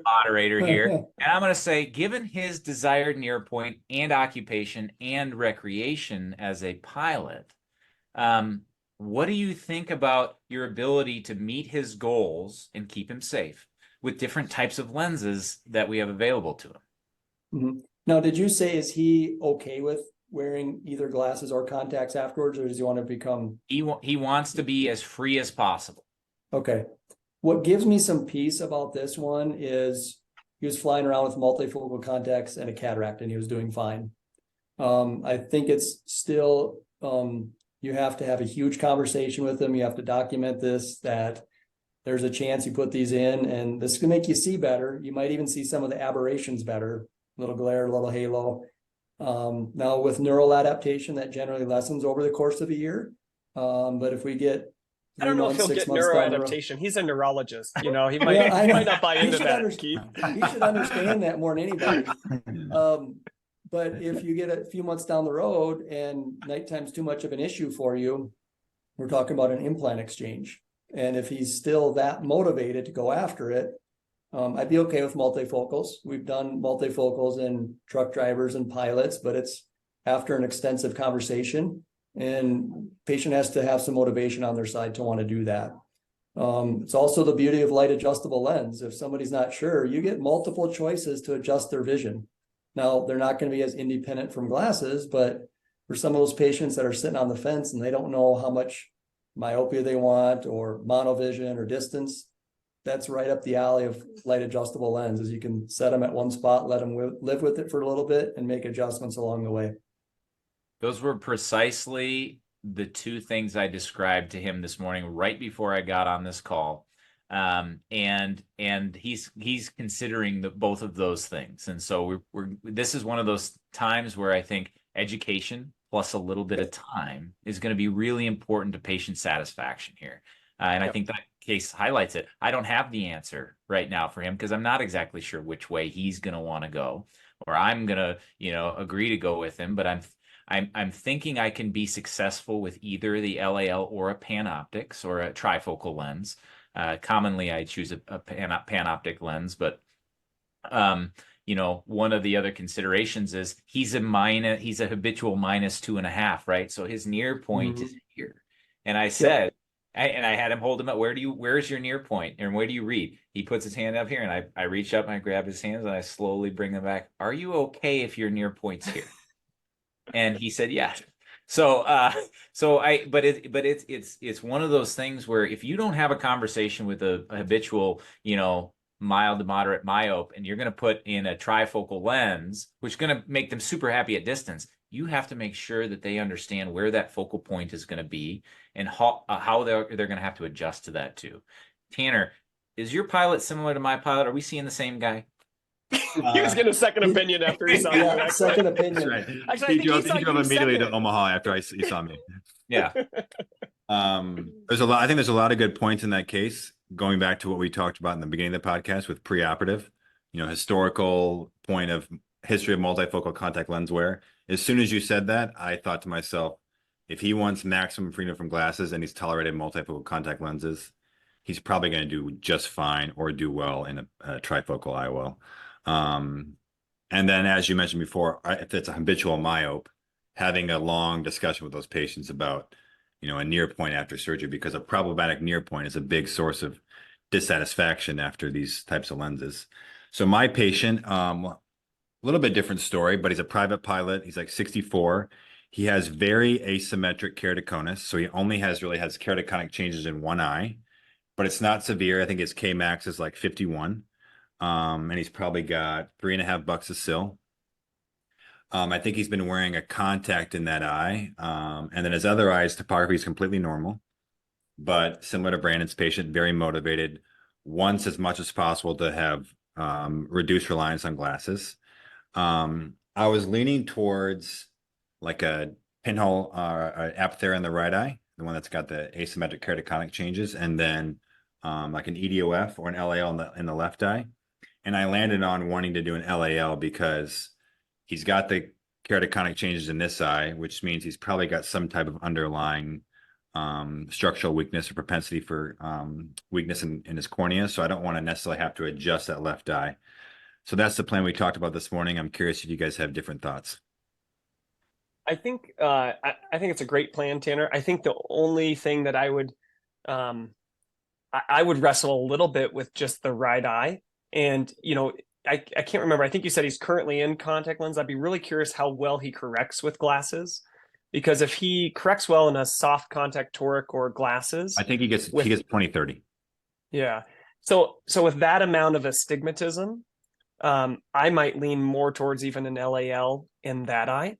moderator here. And I'm going to say, given his desired near point and occupation and recreation as a pilot, what do you think about your ability to meet his goals and keep him safe with different types of lenses that we have available to him? Mhm. Now, did you say, is he okay with wearing either glasses or contacts afterwards, or does he want to become? He wants to be as free as possible. Okay. What gives me some peace about this one is he was flying around with multifocal contacts and a cataract, and he was doing fine. I think it's still, you have to have a huge conversation with him. You have to document this, that there's a chance you put these in and this can make you see better. You might even see some of the aberrations better, a little glare, a little halo. Now with neural adaptation, that generally lessens over the course of a year. But if we get I don't know if he'll 6 get months down the road- neuroadaptation. He's a neurologist. You know, he might, Yeah, I he know. might not buy He into should that, understand- Keith. He should understand that more than anybody. But if you get a few months down the road and nighttime's too much of an issue for you, we're talking about an implant exchange. And if he's still that motivated to go after it, I'd be okay with multifocals. We've done multifocals in truck drivers and pilots, but it's after an extensive conversation, and patient has to have some motivation on their side to want to do that. It's also the beauty of light adjustable lens. If somebody's not sure, you get multiple choices to adjust their vision. Now, they're not going to be as independent from glasses, but for some of those patients that are sitting on the fence and they don't know how much myopia they want or monovision or distance, that's right up the alley of light adjustable lenses. You can set them at one spot, let them live with it for a little bit and make adjustments along the way. Those were precisely the two things I described to him this morning, right before I got on this call. And he's considering both of those things. And so this is one of those times where I think education plus a little bit of time is going to be really important to patient satisfaction here. And I think that case highlights it. I don't have the answer right now for him because I'm not exactly sure which way he's going to want to go, or I'm going to, agree to go with him. But I'm thinking I can be successful with either the LAL or a panoptics or a trifocal lens. Commonly, I choose a panoptic lens, but one of the other considerations is he's a habitual -2.5, right? So his near point is here. And I said, I had him hold him up. Where's your near point? And where do you read? He puts his hand up here, and I reach up and I grab his hands and I slowly bring them back. Are you okay if your near point's here? And he said, yeah. It's one of those things where if you don't have a conversation with a habitual, mild to moderate myope, and you're going to put in a trifocal lens, which is going to make them super happy at distance, you have to make sure that they understand where that focal point is going to be and how they're going to have to adjust to that too. Tanner, is your pilot similar to my pilot? Are we seeing the same guy? He was getting a second opinion after he saw Yeah, you. second opinion. That's right. Actually, He drove immediately to Omaha after he saw me. Yeah. There's a lot. I think there's a lot of good points in that case. Going back to what we talked about in the beginning of the podcast with preoperative, historical point of history of multifocal contact lens wear. As soon as you said that, I thought to myself, if he wants maximum freedom from glasses and he's tolerated multifocal contact lenses, he's probably going to do just fine or do well in a trifocal IOL. And then, as you mentioned before, if it's a habitual myope, having a long discussion with those patients about, a near point after surgery, because a problematic near point is a big source of dissatisfaction after these types of lenses. So my patient, a little bit different story, but he's a private pilot. He's like 64. He has very asymmetric keratoconus. So he only really has keratoconic changes in one eye, but it's not severe. I think his Kmax is like 51. And he's probably got 3.5 bucks a sil. I think he's been wearing a contact in that eye. And then his other eye's topography is completely normal, but similar to Brandon's patient, very motivated, wants as much as possible to have reduced reliance on glasses. I was leaning towards like a pinhole apothera in the right eye, the one that's got the asymmetric keratoconic changes, and then like an EDOF or an LAL in the left eye. And I landed on wanting to do an LAL because he's got the keratoconic changes in this eye, which means he's probably got some type of underlying structural weakness or propensity for weakness in his cornea. So I don't want to necessarily have to adjust that left eye. So that's the plan we talked about this morning. I'm curious if you guys have different thoughts. I think I think it's a great plan, Tanner. I think the only thing that um, I would wrestle a little bit with just the right eye. And, I can't remember. I think you said he's currently in contact lens. I'd be really curious how well he corrects with glasses. Because if he corrects well in a soft contact toric or glasses, I think he gets 20/30. Yeah. So with that amount of astigmatism, I might lean more towards even an LAL in that eye,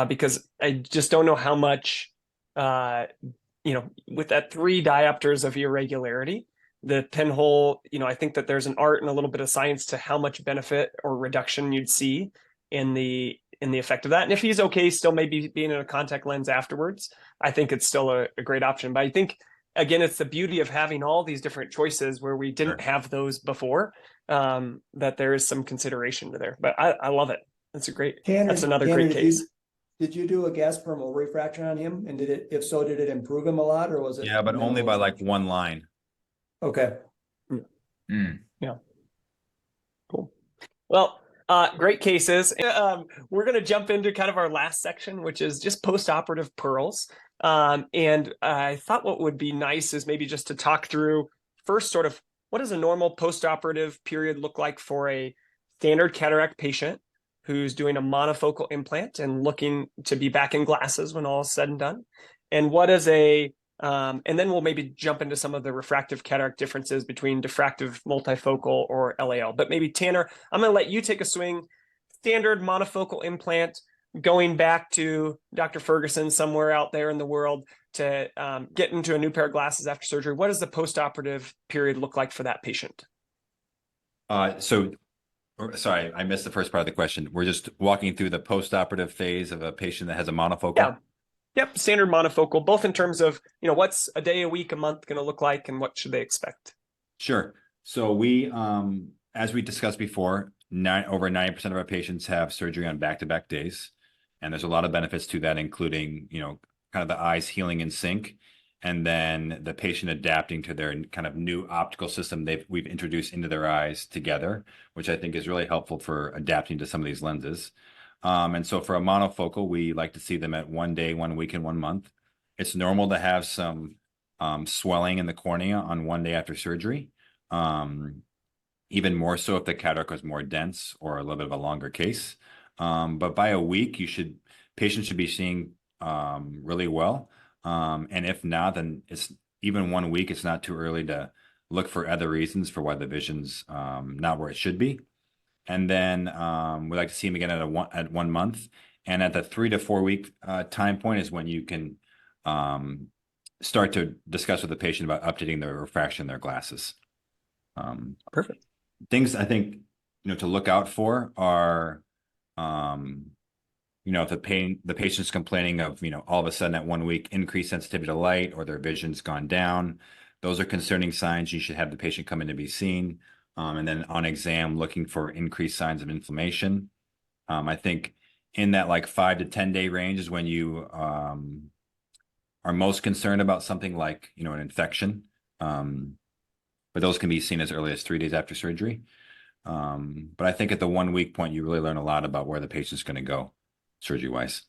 because I just don't know how much, with that 3 diopters of irregularity, the pinhole, I think that there's an art and a little bit of science to how much benefit or reduction you'd see in the effect of that. And if he's okay, still maybe being in a contact lens afterwards, I think it's still a great option. But I think, again, it's the beauty of having all these different choices where we didn't have those before, that there is some consideration to there. But I love it. That's another great case. Did you do a gas permeable refraction on him? And if so, did it improve him a lot, or was it? Yeah, but only by like 1 line. Okay. Yeah. Cool. Well, great cases. We're going to jump into kind of our last section, which is just post-operative pearls. And I thought what would be nice is maybe just to talk through first sort of what does a normal post-operative period look like for a standard cataract patient who's doing a monofocal implant and looking to be back in glasses when all is said and done. And what is and then we'll maybe jump into some of the refractive cataract differences between diffractive multifocal or LAL. But maybe Tanner, I'm going to let you take a swing. Standard monofocal implant, going back to Dr. Ferguson somewhere out there in the world to get into a new pair of glasses after surgery. What does the postoperative period look like for that patient? Sorry, I missed the first part of the question. We're just walking through the postoperative phase of a patient that has a monofocal. Yeah. Yep, standard monofocal, both in terms of, what's a day, a week, a month going to look like, and what should they expect? Sure. So we, as we discussed before, over 90% of our patients have surgery on back-to-back days. And there's a lot of benefits to that, including, kind of the eyes healing in sync, and then the patient adapting to their kind of new optical system we've introduced into their eyes together, which I think is really helpful for adapting to some of these lenses. And so for a monofocal, we like to see them at 1 day, 1 week, and 1 month. It's normal to have some swelling in the cornea on 1 day after surgery. Even more so if the cataract was more dense or a little bit of a longer case. But by a week, patients should be seeing really well. And if not, then it's even 1 week, it's not too early to look for other reasons for why the vision's not where it should be. And then we like to see them again at 1 month. And at the 3 to 4 week time point is when you can start to discuss with the patient about updating the refraction in their glasses. Perfect. Things I think, to look out for are, if the patient's complaining of, all of a sudden at 1 week, increased sensitivity to light or their vision's gone down. Those are concerning signs. You should have the patient come in to be seen. And then on exam, looking for increased signs of inflammation. I think in that like 5 to 10 day range is when you are most concerned about something like, an infection. But those can be seen as early as 3 days after surgery. But I think at the 1 week point, you really learn a lot about where the patient's going to go surgery-wise.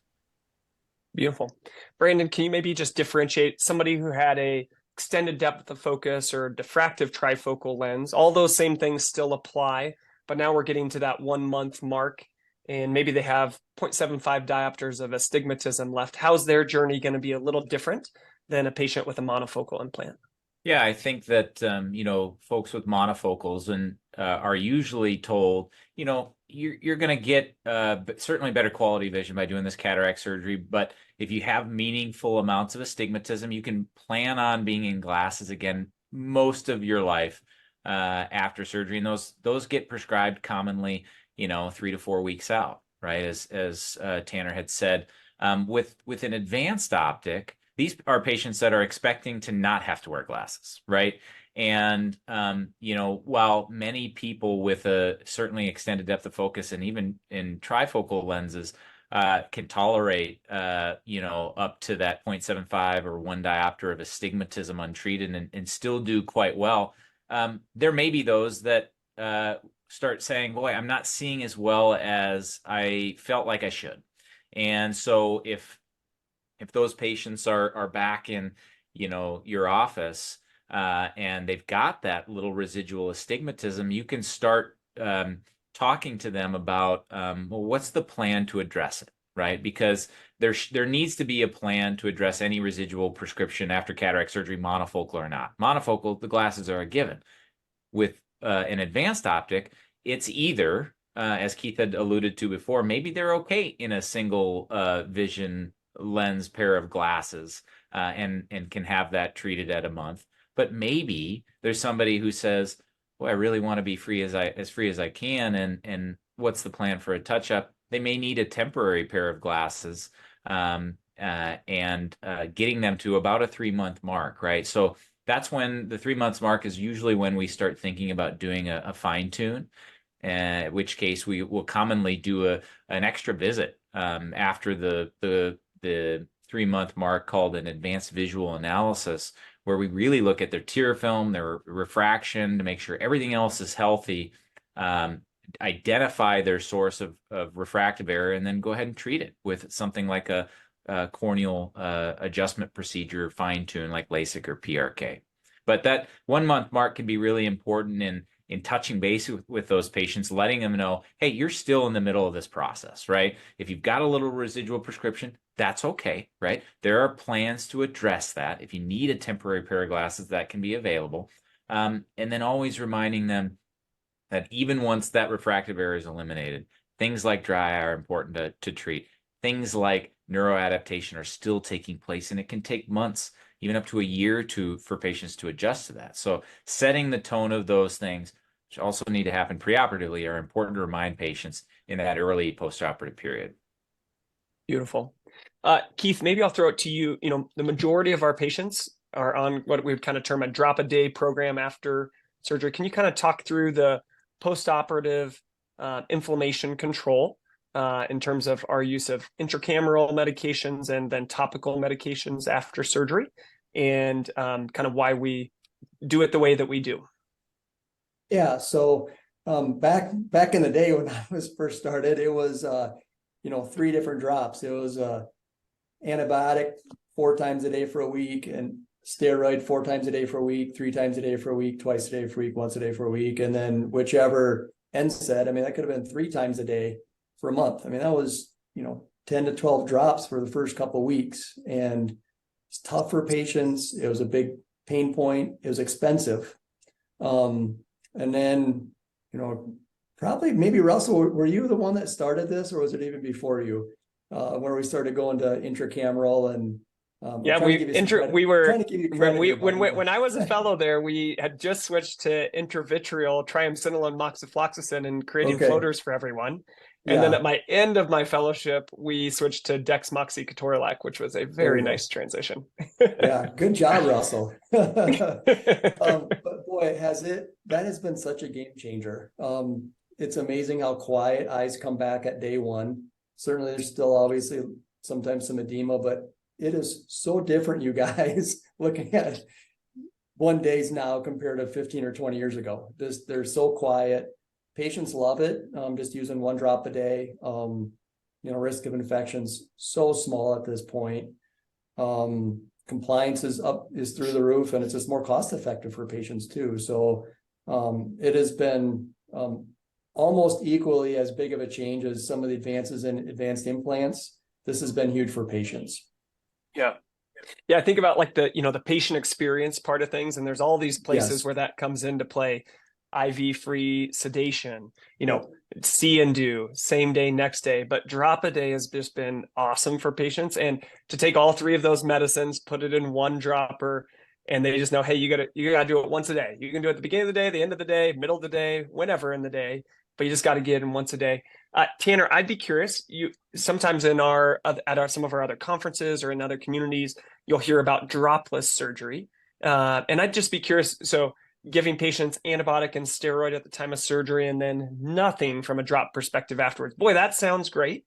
Beautiful. Brandon, can you maybe just differentiate somebody who had a extended depth of focus or diffractive trifocal lens? All those same things still apply, but now we're getting to that 1 month mark, and maybe they have 0.75 diopters of astigmatism left. How's their journey going to be a little different than a patient with a monofocal implant? Yeah, I think that, folks with monofocals are usually told, you're going to get certainly better quality vision by doing this cataract surgery. But if you have meaningful amounts of astigmatism, you can plan on being in glasses again most of your life after surgery. And those get prescribed commonly, 3 to 4 weeks out, right? As Tanner had said, with an advanced optic, these are patients that are expecting to not have to wear glasses, right? And, while many people with a certainly extended depth of focus and even in trifocal lenses can tolerate, up to that 0.75 or 1 diopter of astigmatism untreated and still do quite well. There may be those that start saying, boy, I'm not seeing as well as I felt like I should. And so if those patients are back in, your office, and they've got that little residual astigmatism, you can start talking to them about, well, what's the plan to address it, right? Because there needs to be a plan to address any residual prescription after cataract surgery, monofocal or not. Monofocal, the glasses are a given. With an advanced optic, it's either, as Keith had alluded to before, maybe they're okay in a single vision lens pair of glasses, and can have that treated at a month. But maybe there's somebody who says, well, I really want to be free as free as I can, and what's the plan for a touch-up? They may need a temporary pair of glasses, and getting them to about a 3-month mark, right? So that's when the 3 months mark is usually when we start thinking about doing a fine tune, in which case we will commonly do an extra visit after the 3-month mark, called an advanced visual analysis, where we really look at their tear film, their refraction, to make sure everything else is healthy, identify their source of refractive error, and then go ahead and treat it with something like a corneal adjustment procedure, fine tune, like LASIK or PRK. But that 1 month mark can be really important in touching base with those patients, letting them know, hey, you're still in the middle of this process, right? If you've got a little residual prescription, that's okay, right? There are plans to address that. If you need a temporary pair of glasses, that can be available. And then always reminding them that even once that refractive error is eliminated, things like dry eye are important to treat. Things like neuroadaptation are still taking place, and it can take months, even up to a year for patients to adjust to that. So setting the tone of those things, which also need to happen preoperatively, are important to remind patients in that early postoperative period. Beautiful. Keith, maybe I'll throw it to you. The majority of our patients are on what we would kind of term a drop-a-day program after surgery. Can you kind of talk through the postoperative inflammation control in terms of our use of intracameral medications and then topical medications after surgery, and kind of why we do it the way that we do? Yeah, so back in the day when I was first started, it was 3 different drops. It was antibiotic 4 times a day for a week, and steroid 4 times a day for a week, 3 times a day for a week, twice a day for a week, once a day for a week, and then whichever NSAID. I mean, that could have been 3 times a day for a month. I mean, that was 10 to 12 drops for the first couple of weeks, and it's tough for patients. It was a big pain point. It was expensive. And then, probably maybe Russell, were you the one that started this, or was it even before you, where we started going to intracameral and yeah, when I was a fellow there, we had just switched to intravitreal triamcinolone and moxifloxacin and creating floaters for everyone. And then at my end of my fellowship, we switched to dexmoxicatorilak, which was a very nice transition. Yeah, good job, Russell. But boy, that has been such a game changer. It's amazing how quiet eyes come back at day 1. Certainly there's still obviously sometimes some edema, but it is so different, you guys, looking at 1 days now compared to 15 or 20 years ago. They're so quiet. Patients love it. Just using 1 drop a day. Risk of infections so small at this point. Compliance is through the roof, and it's just more cost effective for patients too. So it has been almost equally as big of a change as some of the advances in advanced implants. This has been huge for patients. Yeah. I think about like the patient experience part of things, and there's all these places where that comes into play. IV free sedation, see and do, same day, next day, but drop a day has just been awesome for patients. And to take all 3 of those medicines, put it in 1 dropper, and they just know, hey, you gotta do it once a day. You can do it at the beginning of the day, the end of the day, middle of the day, whenever in the day, but you just got to get in once a day. Tanner, I'd be curious. You sometimes at some of our other conferences or in other communities, you'll hear about dropless surgery, and I'd just be curious. So, giving patients antibiotic and steroid at the time of surgery, and then nothing from a drop perspective afterwards. Boy, that sounds great.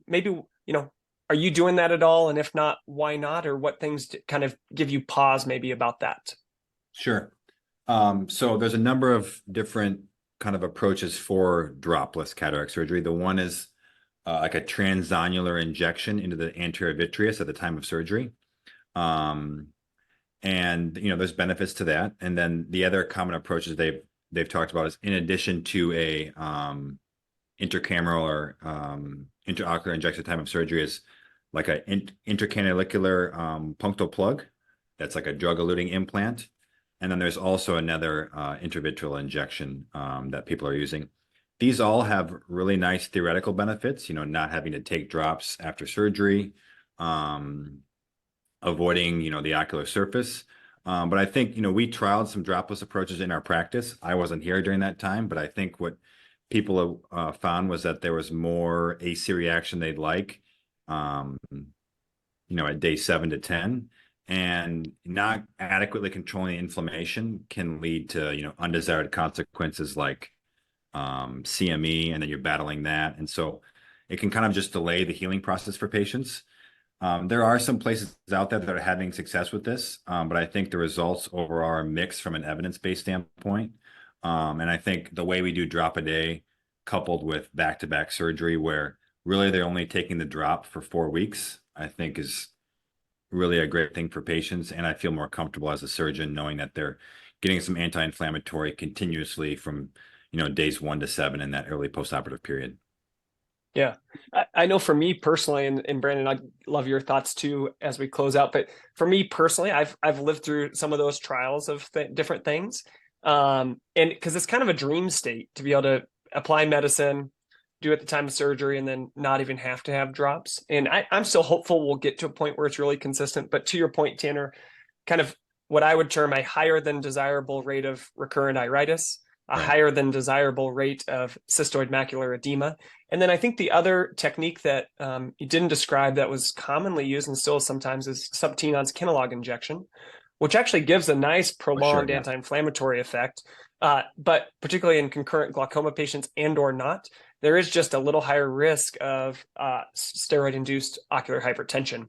maybe, are you doing that at all? And if not, why not? Or what things kind of give you pause maybe about that? Sure. So there's a number of different kind of approaches for dropless cataract surgery. The one is like a transonular injection into the anterior vitreous at the time of surgery. And there's benefits to that. And then the other common approaches they've talked about is in addition to a intracameral or intraocular injection at the time of surgery is like a intercanalicular punctal plug. That's like a drug-eluting implant. And then there's also another intravitreal injection that people are using. These all have really nice theoretical benefits, not having to take drops after surgery, avoiding, the ocular surface. But I think, we trialed some dropless approaches in our practice. I wasn't here during that time, but I think what people found was that there was more AC reaction they'd like, at day 7 to 10. And not adequately controlling the inflammation can lead to, undesired consequences like CME, and then you're battling that. And so it can kind of just delay the healing process for patients. There are some places out there that are having success with this, but I think the results overall are mixed from an evidence-based standpoint. And I think the way we do drop a day coupled with back-to-back surgery where really they're only taking the drop for 4 weeks, I think is really a great thing for patients. And I feel more comfortable as a surgeon knowing that they're getting some anti-inflammatory continuously from, days 1 to 7 in that early postoperative period. Yeah, I know for me personally, and Brandon, I'd love your thoughts too as we close out. But for me personally, I've lived through some of those trials of different things, and because it's kind of a dream state to be able to apply medicine, do at the time of surgery, and then not even have to have drops. And I'm still hopeful we'll get to a point where it's really consistent. But to your point, Tanner, kind of what I would term a higher than desirable rate of recurrent iritis, a Right. higher than desirable rate of cystoid macular edema. And then I think the other technique that you didn't describe that was commonly used and still sometimes is subtenon's Kinalog injection, which actually gives a nice prolonged yeah. anti-inflammatory effect. But particularly in concurrent glaucoma patients and or not, there is just a little higher risk of steroid-induced ocular hypertension.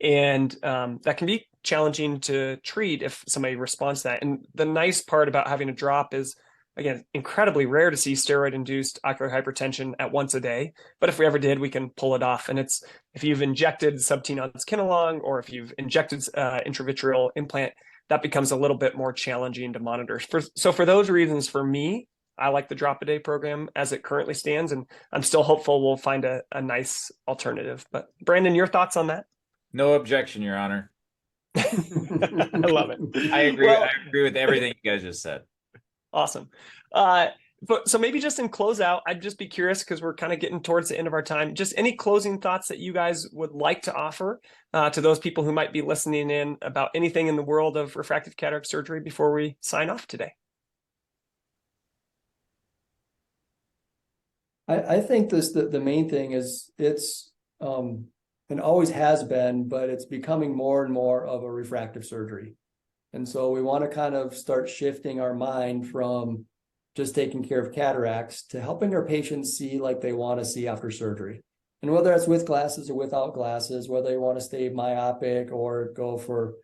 And that can be challenging to treat if somebody responds to that. And the nice part about having a drop is, again, incredibly rare to see steroid-induced ocular hypertension at once a day. But if we ever did, we can pull it off. And it's if you've injected subtenon's Kinalog or if you've injected intravitreal implant, that becomes a little bit more challenging to monitor. So for those reasons, for me, I like the drop-a-day program as it currently stands, and I'm still hopeful we'll find a nice alternative. But Brandon, your thoughts on that? No objection, Your Honor. I love it. I agree. Well, I agree with everything you guys just said. Awesome. But so maybe just in closeout, I'd just be curious because we're kind of getting towards the end of our time. Just any closing thoughts that you guys would like to offer to those people who might be listening in about anything in the world of refractive cataract surgery before we sign off today? I think the main thing is it's and always has been, but it's becoming more and more of a refractive surgery. And so we want to kind of start shifting our mind from just taking care of cataracts to helping our patients see like they want to see after surgery. And whether that's with glasses or without glasses, whether they want to stay myopic or go for,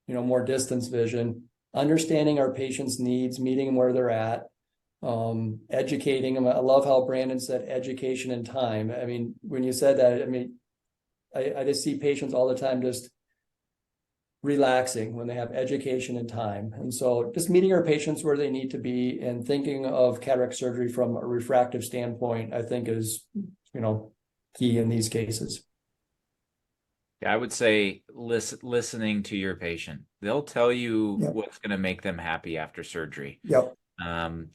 more distance vision, understanding our patients' needs, meeting them where they're at, educating them. I love how Brandon said education and time. I mean, when you said that, I just see patients all the time just relaxing when they have education and time. And so just meeting our patients where they need to be and thinking of cataract surgery from a refractive standpoint, I think is, key in these cases. Yeah, I would say listening to your patient. They'll tell you what's going to make them happy after surgery. Yep.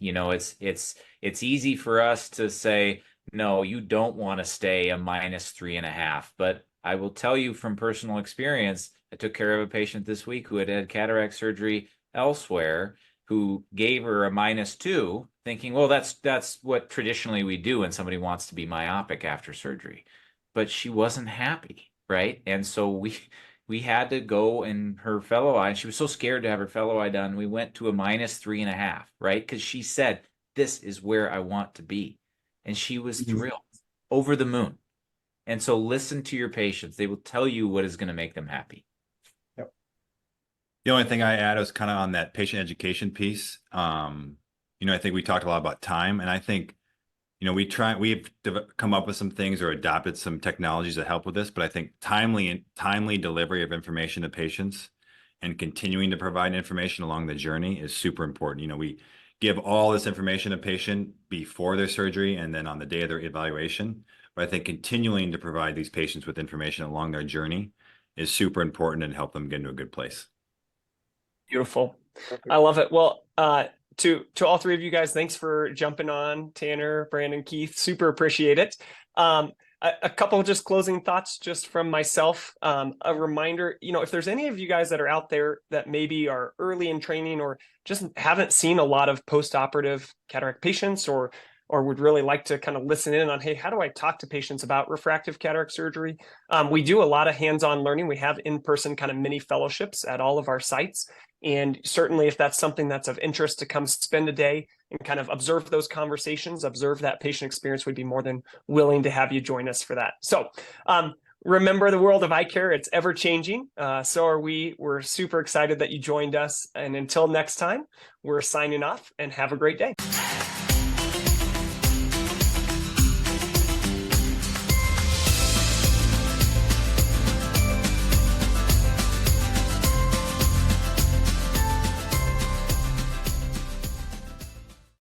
It's easy for us to say, no, you don't want to stay a -3.5. But I will tell you from personal experience, I took care of a patient this week who had had cataract surgery elsewhere, who gave her a -2, thinking, well, that's what traditionally we do when somebody wants to be myopic after surgery. But she wasn't happy, right? And so we had to go in her fellow eye. She was so scared to have her fellow eye done. We went to a -3.5, right? Because she said, this is where I want to be. And she was thrilled, over the moon. And so listen to your patients. They will tell you what is going to make them happy. The only thing I add is kind of on that patient education piece. I think we talked a lot about time, and I think, we've come up with some things or adopted some technologies that help with this, but I think timely delivery of information to patients and continuing to provide information along the journey is super important. We give all this information to patient before their surgery and then on the day of their evaluation. But I think continuing to provide these patients with information along their journey is super important and help them get into a good place. Beautiful. I love it. Well, to all three of you guys, thanks for jumping on. Tanner, Brandon, Keith, super appreciate it. A couple of just closing thoughts just from myself. A reminder, if there's any of you guys that are out there that maybe are early in training or just haven't seen a lot of post-operative cataract patients or would really like to kind of listen in on, hey, how do I talk to patients about refractive cataract surgery? We do a lot of hands-on learning. We have in-person kind of mini fellowships at all of our sites. And certainly if that's something that's of interest to come spend a day and kind of observe those conversations, observe that patient experience, we'd be more than willing to have you join us for that. So remember, the world of eye care, it's ever changing. So are we. We're super excited that you joined us. And until next time, we're signing off and have a great day.